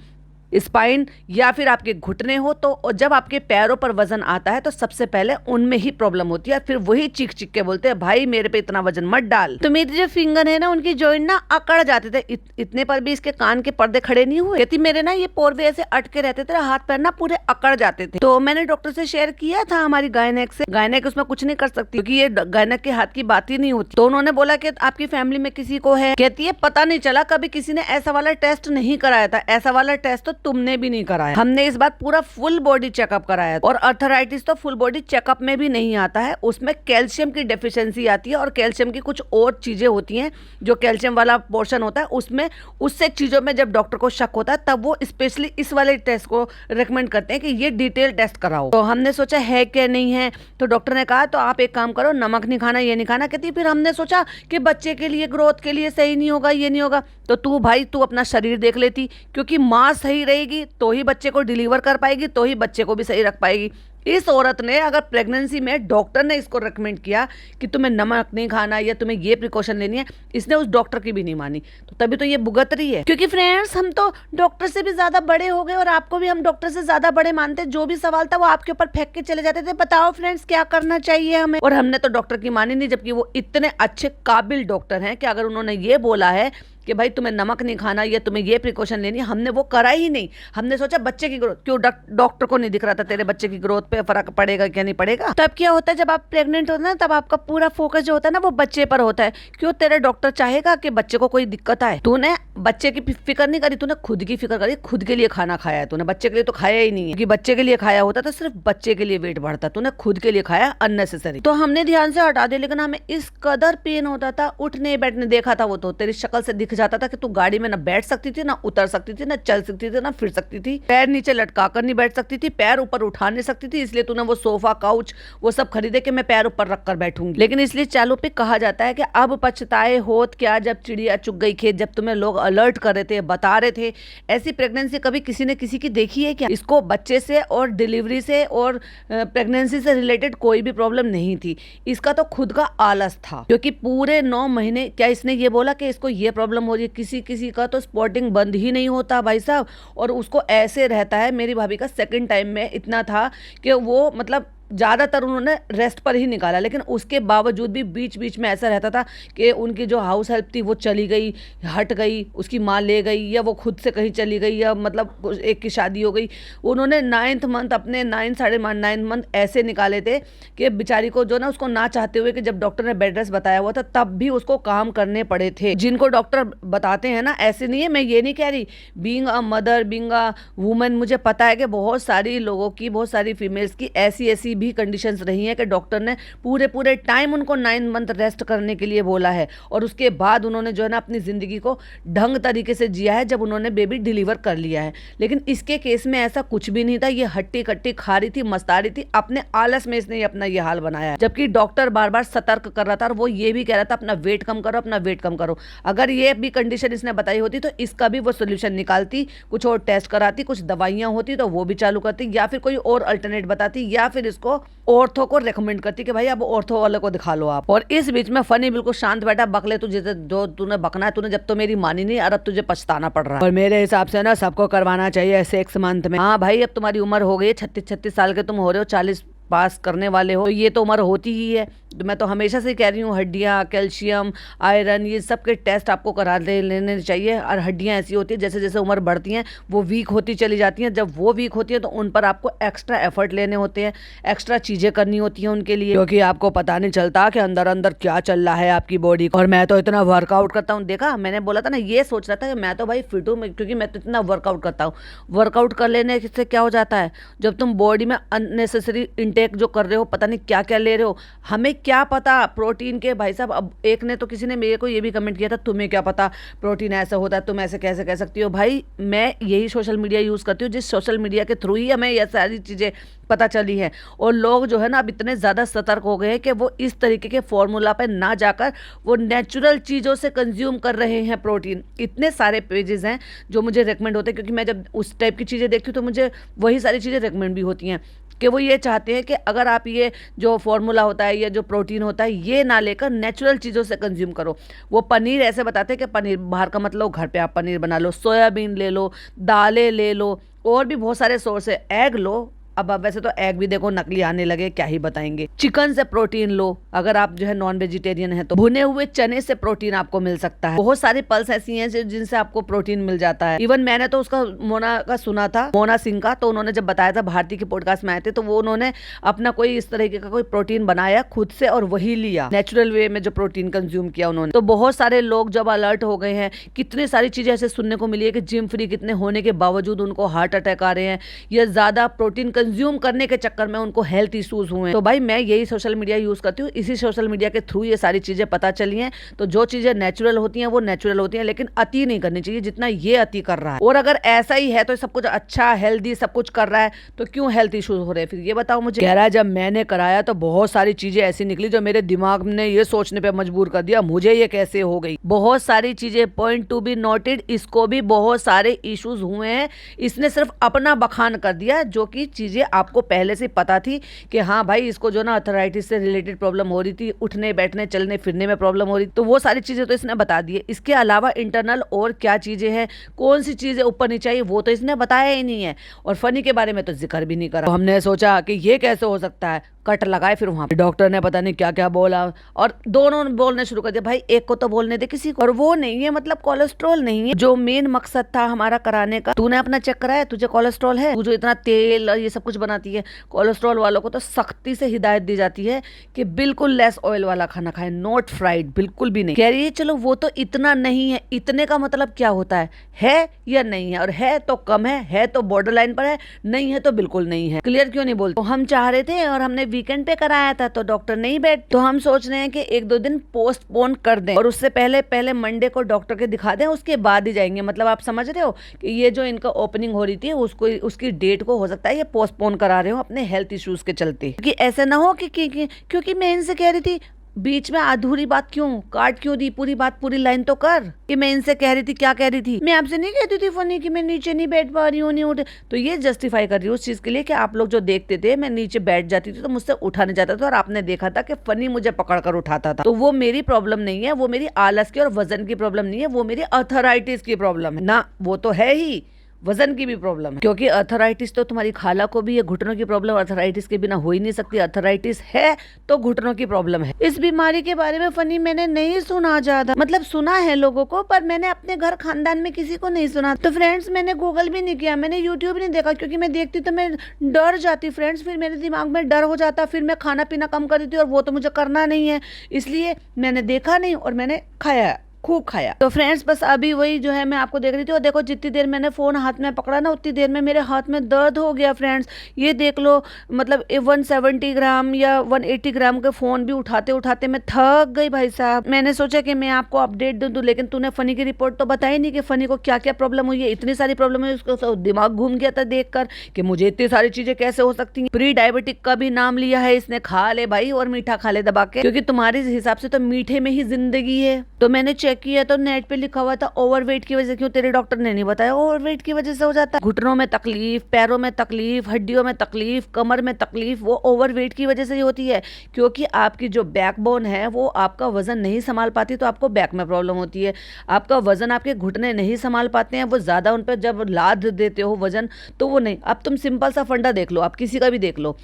स्पाइन या फिर आपके घुटने हो तो, और जब आपके पैरों पर वजन आता है तो सबसे पहले उनमें ही प्रॉब्लम होती है। फिर वही चीख चीख के बोलते हैं भाई मेरे पे इतना वजन मत डाल। तो मेरी जो फिंगर है ना उनकी जॉइंट ना अकड़ जाते थे, इतने पर भी इसके कान के पर्दे खड़े नहीं हुए। कहती मेरे ना ये पोरवे ऐसे अटके रहते थे, हाथ पैर ना पूरे अकड़ जाते थे। तो मैंने डॉक्टर से शेयर किया था हमारी गायनेक से, गायनेक उसमें कुछ नहीं कर सकती क्योंकि ये गायनेक के हाथ की बात ही नहीं होती। तो उन्होंने बोला कि आपकी फैमिली में किसी को है? कहती है पता नहीं चला, कभी किसी ने ऐसा वाला टेस्ट नहीं कराया था, ऐसा वाला टेस्ट तो तुमने भी नहीं कराया। हमने इस बार पूरा फुल बॉडी चेकअप कराया और अर्थराइटिस तो फुल बॉडी चेकअप में भी नहीं आता है, उसमें कैल्शियम की डेफिशिएंसी आती है और कैल्शियम की कुछ और चीजें होती हैं। जो कैल्शियम वाला पोर्शन होता है उसमें, उससे चीजों में जब डॉक्टर को शक होता है तब वो स्पेशली इस वाले टेस्ट को रिकमेंड करते हैं कि ये डिटेल टेस्ट कराओ। तो हमने सोचा है क्या नहीं है, तो डॉक्टर ने कहा तो आप एक काम करो, नमक नहीं खाना, ये नहीं खाना। कहती फिर हमने सोचा कि बच्चे के लिए ग्रोथ के लिए सही नहीं होगा, ये नहीं होगा। तो तू अपना शरीर देख लेती, क्योंकि माँ सही रहेगी तो ही बच्चे को डिलीवर कर पाएगी, तो ही बच्चे को भी सही रख पाएगी। इस औरत ने अगर प्रेगनेंसी में डॉक्टर ने इसको रेकमेंड किया कि तुम्हें नमक नहीं खाना या तुम्हें ये प्रिकॉशन लेनी है, इसने उस डॉक्टर की भी नहीं मानी, तो तभी तो ये भुगत रही है। क्योंकि फ्रेंड्स हम तो डॉक्टर से भी ज्यादा बड़े हो गए और आपको भी हम डॉक्टर से ज्यादा बड़े मानते, जो भी सवाल था वो आपके ऊपर फेंक के चले जाते थे, बताओ फ्रेंड्स क्या करना चाहिए हमें। और हमने तो डॉक्टर की मानी नहीं, जबकि वो इतने अच्छे काबिल डॉक्टर हैं कि अगर उन्होंने ये बोला है कि भाई तुम्हें नमक नहीं खाना या तुम्हें ये प्रिकॉशन लेनी है, हमने वो करा ही नहीं। हमने सोचा बच्चे की ग्रोथ, क्यों डॉक्टर को नहीं दिख रहा था तेरे बच्चे की ग्रोथ पे फर्क पड़ेगा क्या नहीं पड़ेगा। तब क्या होता है जब आप प्रेग्नेंट होते हैं तब आपका पूरा फोकस जो होता है ना वो बच्चे पर होता है। क्यों तेरे डॉक्टर चाहेगा कि बच्चे को कोई दिक्कत आए? तूने बच्चे की फिक्र नहीं करी, तूने खुद की फिक्र करी, खुद के लिए खाना खाया है तूने, बच्चे के लिए तो खाया ही नहीं है। क्योंकि बच्चे के लिए खाया होता तो सिर्फ बच्चे के लिए वेट बढ़ता, तूने खुद के लिए खाया अननेसेसरी। तो हमने ध्यान से हटा दिया, लेकिन हमें इस कदर पेन होता था, उठने बैठने देखा था वो तो तेरी शक्ल से दिख जाता था कि तू गाड़ी में ना बैठ सकती थी, ना उतर सकती थी, ना चल सकती थी, ना फिर सकती थी, पैर नीचे लटका कर नहीं बैठ सकती थी, पैर ऊपर उठा नहीं सकती थी। इसलिए तूने वो सोफा काउच वो सब खरीदे कि मैं पैर ऊपर रख कर बैठूंगी। लेकिन इसलिए चालू पे कहा जाता है कि अब पछताए होत क्या जब चिड़िया चुग गई खेत। जब तुम्हें लोग अलर्ट कर रहे थे, बता रहे थे, ऐसी प्रेगनेंसी कभी किसी ने किसी की देखी है क्या? इसको बच्चे से और डिलीवरी से और प्रेगनेंसी से रिलेटेड कोई भी प्रॉब्लम नहीं थी, इसका तो खुद का आलस था। क्योंकि पूरे 9 महीने क्या इसने ये बोला कि इसको ये प्रॉब्लम हो रही है? किसी का तो स्पॉटिंग बंद ही नहीं होता भाई साहब, और उसको ऐसे रहता है। मेरी भाभी का सेकंड टाइम में इतना था कि वो मतलब ज़्यादातर उन्होंने रेस्ट पर ही निकाला, लेकिन उसके बावजूद भी बीच बीच में ऐसा रहता था कि उनकी जो हाउस हेल्प थी वो चली गई, हट गई, उसकी माँ ले गई, या वो खुद से कहीं चली गई, या मतलब एक की शादी हो गई। उन्होंने 9th मंथ अपने 9 साढ़े 9 मंथ ऐसे निकाले थे कि बेचारी को जो ना उसको ना चाहते हुए कि जब डॉक्टर ने बेड रेस्ट बताया हुआ था तब भी उसको काम करने पड़े थे। जिनको डॉक्टर बताते हैं ना, ऐसे नहीं है, मैं ये नहीं कह रही, being a mother, being a women, मुझे पता है कि बहुत सारी लोगों की, बहुत सारी फीमेल्स की ऐसी भी कंडीशंस रही हैं कि डॉक्टर ने पूरे टाइम उनको 9 मंथ रेस्ट करने के लिए बोला है, और उसके बाद उन्होंने जो है ना अपनी ज़िंदगी को ढंग तरीके से जिया है जब उन्होंने बेबी डिलीवर कर लिया है। लेकिन इसके केस में ऐसा कुछ भी नहीं था, ये हट्टी कट्टी खा रही थी, मस्ता रही थी, अपने आलस में इसने अपना ये हाल बनाया है। जबकि डॉक्टर बार बार सतर्क कर रहा था और वो ये भी कह रहा था अपना वेट कम करो, अपना वेट कम करो। अगर ये भी कंडीशन इसने बताई होती तो इसका भी वो सोल्यूशन निकालती, कुछ और टेस्ट कराती, कुछ दवाइयाँ होती तो वो भी चालू करती, या फिर कोई और अल्टरनेट बताती, या फिर इसको ऑर्थो को रेकमेंड करती कि भाई अब ऑर्थो वाले को दिखा लो आप। और इस बीच में फनी बिल्कुल शांत बैठा, बकले तुझे जो तूने बकना है, तूने जब तो मेरी मानी नहीं, और अब तुझे पछताना पड़ रहा है। और मेरे हिसाब से ना सबको करवाना चाहिए 6 मंथ में। हाँ भाई, अब तुम्हारी उम्र हो गई, 36 साल के तुम हो रहे हो, 40 पास करने वाले हो, तो ये तो उम्र होती ही है। तो मैं तो हमेशा से कह रही हूँ हड्डियाँ, कैल्शियम, आयरन, ये सब के टेस्ट आपको करा लेने चाहिए। और हड्डियाँ ऐसी होती है जैसे जैसे उम्र बढ़ती हैं वो वीक होती चली जाती हैं। जब वो वीक होती है तो उन पर आपको एक्स्ट्रा एफर्ट लेने होते हैं, एक्स्ट्रा चीज़ें करनी होती हैं उनके लिए, क्योंकि आपको पता नहीं चलता कि अंदर अंदर क्या चल रहा है आपकी बॉडी। और मैं तो इतना वर्कआउट करता हूँ, देखा मैंने बोला था ना, ये सोच रहा था कि मैं तो भाई फिट हूँ, क्योंकि मैं तो इतना वर्कआउट करता हूँ। वर्कआउट कर लेने से क्या हो जाता है, जब तुम बॉडी में अननेसेसरी इंटेक जो कर रहे हो, पता नहीं क्या क्या ले रहे हो, हमें क्या पता प्रोटीन के। भाई साहब, अब एक ने तो किसी ने मेरे को ये भी कमेंट किया था, तुम्हें क्या पता प्रोटीन ऐसा होता है, तुम ऐसे कैसे कह सकती हो। भाई मैं यही सोशल मीडिया यूज़ करती हूँ, जिस सोशल मीडिया के थ्रू ही हमें ये सारी चीज़ें पता चली है। और लोग जो है ना अब इतने ज़्यादा सतर्क हो गए हैं कि वो इस तरीके के फॉर्मूला पे ना जाकर वो नेचुरल चीज़ों से कंज्यूम कर रहे हैं प्रोटीन। इतने सारे पेजेस हैं जो मुझे रेकमेंड होते हैं, क्योंकि मैं जब उस टाइप की चीज़ें देखती हूँ तो मुझे वही सारी चीज़ें रेकमेंड भी होती हैं कि वो ये चाहते हैं कि अगर आप ये जो फॉर्मूला होता है या जो प्रोटीन होता है ये ना लेकर नेचुरल चीज़ों से कंज्यूम करो। वो पनीर ऐसे बताते हैं कि पनीर बाहर का मत लो, घर पे आप पनीर बना लो, सोयाबीन ले लो, दालें ले लो, और भी बहुत सारे सोर्स है। एग लो, अब वैसे तो एग भी देखो नकली आने लगे, क्या ही बताएंगे। चिकन से प्रोटीन लो, अगर आप जो है नॉन वेजिटेरियन है तो। भुने हुए चने से प्रोटीन आपको मिल सकता है। बहुत सारी पल्स ऐसी हैं जिनसे आपको प्रोटीन मिल जाता है। इवन मैंने तो उसका मोना का सुना था, मोना सिंह का, तो उन्होंने जब बताया था भारती के पॉडकास्ट में आए थे, तो वो उन्होंने अपना कोई इस तरीके का कोई प्रोटीन बनाया खुद से और वही लिया, नेचुरल वे में जो प्रोटीन कंज्यूम किया उन्होंने। तो बहुत सारे लोग जब अलर्ट हो गए हैं, कितनी सारी चीजें ऐसे सुनने को मिली है कि जिम फ्री कितने होने के बावजूद उनको हार्ट अटैक आ रहे हैं, या ज्यादा प्रोटीन कंज्यूम करने के चक्कर में उनको हेल्थ इश्यूज हुए हैं। तो भाई मैं यही सोशल मीडिया यूज करती हूँ, इसी सोशल मीडिया के थ्रू ये सारी चीजें पता चली हैं। तो जो चीजें नेचुरल होती हैं वो नेचुरल होती हैं, लेकिन अति नहीं करनी चाहिए जितना ये अति कर रहा है। और अगर ऐसा ही है तो सब कुछ अच्छा हेल्दी सब कुछ कर रहा है तो क्यों हेल्थ इश्यूज हो रहे हैं, फिर ये बताओ मुझे। कह रहा है जब मैंने कराया तो बहुत सारी चीजें ऐसी निकली जो मेरे दिमाग ने ये सोचने पे मजबूर कर दिया, मुझे ये कैसे हो गई। बहुत सारी चीजें, पॉइंट टू बी नोटेड, इसको भी बहुत सारे इश्यूज हुए हैं। इसने सिर्फ अपना बखान कर दिया, जो कि चीजें आपको पहले से पता थी कि हाँ भाई इसको जो ना अर्थराइटिस से रिलेटेड प्रॉब्लम हो रही थी, उठने बैठने चलने फिरने में प्रॉब्लम हो रही, तो वो सारी चीजें तो इसने बता दी है। इसके अलावा इंटरनल और क्या चीजें हैं, कौन सी चीजें ऊपर नहीं चाहिए, वो तो इसने बताया ही नहीं है। और फनी के बारे में तो जिक्र भी नहीं करा। तो हमने सोचा कि ये कैसे हो सकता है, कट लगाए, फिर वहां डॉक्टर ने पता नहीं क्या क्या बोला और दोनों बोलने शुरू कर दिया। भाई एक को तो बोलने दे किसी को। और वो नहीं है, मतलब कोलेस्ट्रॉल नहीं है जो मेन मकसद था हमारा कराने का। तूने अपना चेक कराया, तुझे कोलेस्ट्रॉल है? तू जो इतना तेल और ये सब कुछ बनाती है, कोलेस्ट्रॉल वालों को तो सख्ती से हिदायत दी जाती है कि बिल्कुल लेस ऑयल वाला खाना खाएं, नॉट फ्राइड, बिल्कुल भी नहीं। कह रही है चलो वो तो इतना नहीं है, इतने का मतलब क्या होता है या नहीं है? और है तो कम है तो बॉर्डर लाइन पर है, नहीं है तो बिल्कुल नहीं है। क्लियर क्यों नहीं बोलते? तो हम चाह रहे थे और हमने वीकेंड पे कराया था तो डॉक्टर नहीं बैठ, तो हम सोच रहे हैं कि एक दो दिन पोस्टपोन कर दें और उससे पहले मंडे को डॉक्टर के दिखा दें, उसके बाद ही जाएंगे। मतलब आप समझ रहे हो कि ये जो इनका ओपनिंग हो रही थी उसको, उसकी डेट को हो सकता है ये पोस्टपोन करा रहे हो अपने हेल्थ इश्यूज के चलते। कि ऐसा ना हो कि क्योंकि मैं इनसे कह रही थी, बीच में अधूरी बात क्यों काट क्यों दी, पूरी बात पूरी लाइन तो कर कि मैं इनसे कह रही थी, क्या कह रही थी। मैं आपसे नहीं कहती थी फनी कि मैं नीचे नहीं बैठ पा रही हूँ, नहीं उठे, तो ये जस्टिफाई कर रही हूँ उस चीज के लिए कि आप लोग जो देखते थे मैं नीचे बैठ जाती थी तो मुझसे उठा नहीं जाता था, और आपने देखा था कि फनी मुझे पकड़ कर उठाता था। तो वो मेरी प्रॉब्लम नहीं है, वो मेरी आलस की और वजन की प्रॉब्लम नहीं है, वो मेरी अर्थराइटिस की प्रॉब्लम है ना। वो तो है ही, वजन की भी प्रॉब्लम है, क्योंकि अर्थराइटिस तो तुम्हारी खाला को भी है, घुटनों की प्रॉब्लम अर्थराइटिस के बिना हो ही नहीं सकती। अर्थराइटिस है तो घुटनों की प्रॉब्लम है। इस बीमारी के बारे में फनी मैंने नहीं सुना ज्यादा, मतलब सुना है लोगों को, पर मैंने अपने घर खानदान में किसी को नहीं सुना। तो फ्रेंड्स मैंने गूगल भी नहीं किया, मैंने यूट्यूब नहीं देखा, क्योंकि मैं देखती तो मैं डर जाती फ्रेंड्स, फिर मेरे दिमाग में डर हो जाता, फिर मैं खाना पीना कम कर देती और वो तो मुझे करना नहीं है, इसलिए मैंने देखा नहीं और मैंने खाया, खूब खाया। तो फ्रेंड्स बस अभी वही जो है मैं आपको देख रही थी, और देखो जितनी देर मैंने फोन हाथ में पकड़ा ना उतनी देर में मेरे हाथ में दर्द हो गया फ्रेंड्स। ये देख लो, मतलब 170 ग्राम या 180 ग्राम के फोन भी उठाते उठाते मैं थक गई भाई साहब। मैंने सोचा कि मैं आपको अपडेट दे दूं, लेकिन तूने फनी की रिपोर्ट तो बताई नहीं कि फनी को क्या क्या प्रॉब्लम हुई है। इतनी सारी प्रॉब्लम है, उसको दिमाग घूम गया था देख कर कि मुझे इतनी सारी चीजें कैसे हो सकती हैं। प्री डायबिटिक का भी नाम लिया है इसने, खा ले भाई और मीठा खा ले दबा के, क्योंकि तुम्हारे हिसाब से तो मीठे में ही जिंदगी है। तो मैंने चेक किया तो नेट पे लिखा हुआ था ओवरवेट की वजह से। क्यों तेरे डॉक्टर ने नहीं बताया ओवरवेट की वजह से हो जाता है? घुटनों में तकलीफ, पैरों में तकलीफ, हड्डियों में तकलीफ, कमर में तकलीफ, वो ओवरवेट की वजह से ही होती है, क्योंकि आपकी जो बैकबोन है वो आपका वजन नहीं संभाल पाती, तो आपको बैक में प्रॉब्लम होती है। आपका वजन आपके घुटने नहीं संभाल पाते हैं, वो ज्यादा उन पर जब लाद देते हो वजन तो वो नहीं। अब तुम सिंपल सा फंडा देख लो, आप किसी का भी देख लो,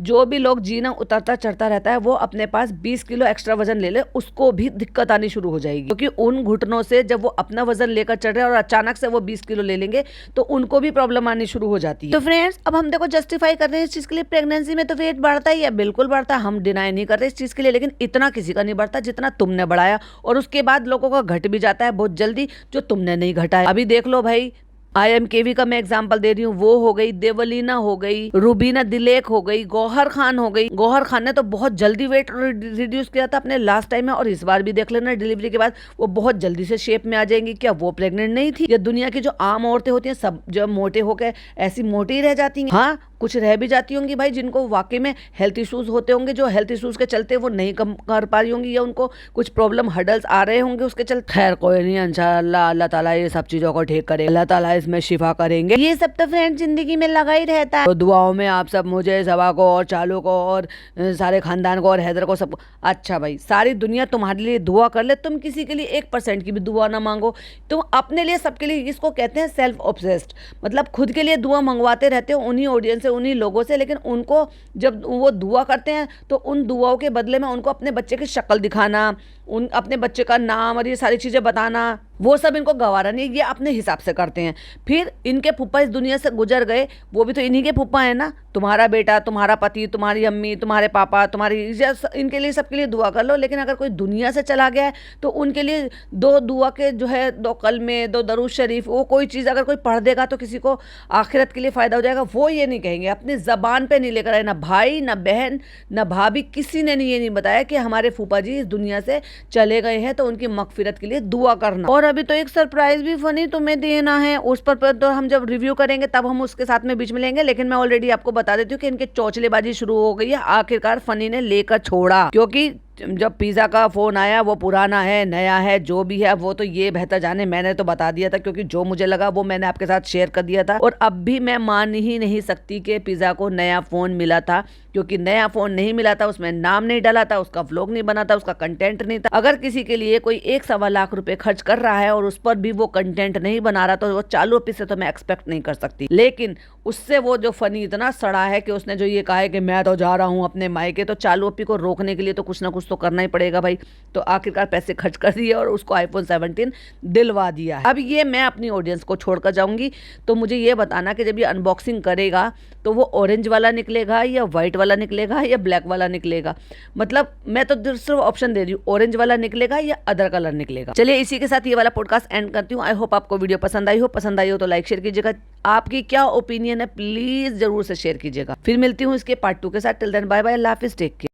जो भी लोग जीना उतरता चढ़ता रहता है वो अपने पास 20 किलो एक्स्ट्रा वजन ले ले, उसको भी दिक्कत आनी शुरू हो जाएगी, क्योंकि उन घुटनों से जब वो अपना वजन लेकर चढ़ रहे हैं और अचानक से वो 20 किलो ले लेंगे तो उनको भी प्रॉब्लम आनी शुरू हो जाती है। तो फ्रेंड्स अब हम देखो जस्टिफाई कर रहे हैं इस चीज के लिए, प्रेगनेंसी में तो वेट बढ़ता ही है, बिल्कुल बढ़ता है, हम डिनाई नहीं कर रहे इस चीज के लिए, लेकिन इतना किसी का नहीं बढ़ता जितना तुमने बढ़ाया, और उसके बाद लोगों का घट भी जाता है बहुत जल्दी जो तुमने नहीं घटाया। अभी देख लो भाई, IMKV का मैं एग्जांपल दे रही हूँ, वो हो गई, देवलीना हो गई, रूबीना दिलेक हो गई, गौहर खान हो गई। गौहर खान ने तो बहुत जल्दी वेट रिड्यूस किया था अपने लास्ट टाइम में, और इस बार भी देख लेना डिलीवरी के बाद वो बहुत जल्दी से शेप में आ जाएंगी। क्या वो प्रेग्नेंट नहीं थी? या दुनिया की जो आम औरतें होती हैं सब जब मोटे होकर ऐसी मोटी ही रह जाती हैं? हाँ, कुछ रह भी जाती होंगी भाई जिनको वाकई में हेल्थ इश्यूज होते होंगे, जो हेल्थ इश्यूज के चलते वो नहीं कम कर पा रही होंगी, या उनको कुछ प्रॉब्लम हर्डल्स आ रहे होंगे उसके चलते। खैर कोई नहीं, इंशाल्लाह अल्लाह ताला ये सब चीज़ों को ठीक करे, अल्लाह ताला इस में शिफा करेंगे। ये सब तो फ्रेंड जिंदगी में लगा ही रहता है। तो दुआओं में आप सब मुझे, सबा को और चालू को और सारे खानदान को और हैदर को सब। अच्छा भाई, सारी दुनिया तुम्हारे लिए दुआ कर ले, तुम किसी के लिए 1% की भी दुआ ना मांगो। तुम अपने लिए, सबके लिए, इसको कहते हैं सेल्फ ऑब्सेस्ड। मतलब खुद के लिए दुआ मंगवाते रहते हो उन्हीं ऑडियंस से, उन्हीं लोगों से, लेकिन उनको जब वो दुआ करते हैं तो उन दुआओं के बदले में उनको अपने बच्चे की शक्ल दिखाना, उन अपने बच्चे का नाम और ये सारी चीज़ें बताना, वो सब इनको गवारा नहीं। ये अपने हिसाब से करते हैं। फिर इनके फूफा इस दुनिया से गुजर गए, वो भी तो इन्हीं के फूफा हैं ना। तुम्हारा बेटा, तुम्हारा पति, तुम्हारी अम्मी, तुम्हारे पापा, तुम्हारी, इनके लिए, सबके लिए दुआ कर लो। लेकिन अगर कोई दुनिया से चला गया है तो उनके लिए 2 दुआ के जो है 2 कलमे, 2 दरूद शरीफ, वो कोई चीज़ अगर कोई पढ़ देगा तो किसी को आखिरत के लिए फ़ायदा हो जाएगा, वो ये नहीं कहेंगे। अपनी ज़बान पे नहीं लेकर आए, ना भाई, ना बहन, ना भाभी, किसी ने ये नहीं बताया कि हमारे फूफा जी इस दुनिया से चले गए हैं तो उनकी मगफिरत के लिए दुआ करना। और अभी तो एक सरप्राइज भी फनी तुम्हें देना है, उस पर तो हम जब रिव्यू करेंगे तब हम उसके साथ में बीच में लेंगे। लेकिन मैं ऑलरेडी आपको बता देती हूँ कि इनके चौचलेबाजी शुरू हो गई है। आखिरकार फनी ने लेकर छोड़ा, क्योंकि जब पिज़्ज़ा का फ़ोन आया वो पुराना है, नया है, जो भी है वो तो ये बेहतर जाने। मैंने तो बता दिया था, क्योंकि जो मुझे लगा वो मैंने आपके साथ शेयर कर दिया था। और अब भी मैं मान ही नहीं सकती कि पिज़्ज़ा को नया फ़ोन मिला था, क्योंकि नया फ़ोन नहीं मिला था, उसमें नाम नहीं डाला था, उसका व्लॉग नहीं बना था, उसका कंटेंट नहीं था। अगर किसी के लिए कोई 1-1.25 लाख रुपए खर्च कर रहा है और उस पर भी वो कंटेंट नहीं बना रहा, तो वो चालू पी से तो मैं एक्सपेक्ट नहीं कर सकती। लेकिन उससे वो जो फनी इतना सड़ा है कि उसने जो ये कहा है कि मैं तो जा रहा हूँ अपने मायके, तो चालू अपी को रोकने के लिए तो कुछ ना कुछ तो करना ही पड़ेगा भाई। तो आखिरकार पैसे खर्च कर दिए और उसको आईफोन 17 दिलवा दिया है। अब ये मैं अपनी ऑडियंस को छोड़कर जाऊंगी, तो मुझे ये बताना कि जब ये अनबॉक्सिंग करेगा तो वो ऑरेंज वाला निकलेगा या व्हाइट वाला निकलेगा या ब्लैक वाला निकलेगा। मतलब मैं तो सिर्फ ऑप्शन दे रही हूँ, ऑरेंज वाला निकलेगा या अदर कलर निकलेगा। चलिए इसी के साथ ये वाला पॉडकास्ट एंड करती हूँ। आई होप आपको वीडियो पसंद आई हो। पसंद आई हो तो लाइक शेयर कीजिएगा। आपकी क्या ओपिनियन है प्लीज जरूर से शेयर कीजिएगा। फिर मिलती हूँ इसके पार्ट 2 के साथ। टिल देन बाय बाय, अल्लाह हाफिज़, टेक केयर।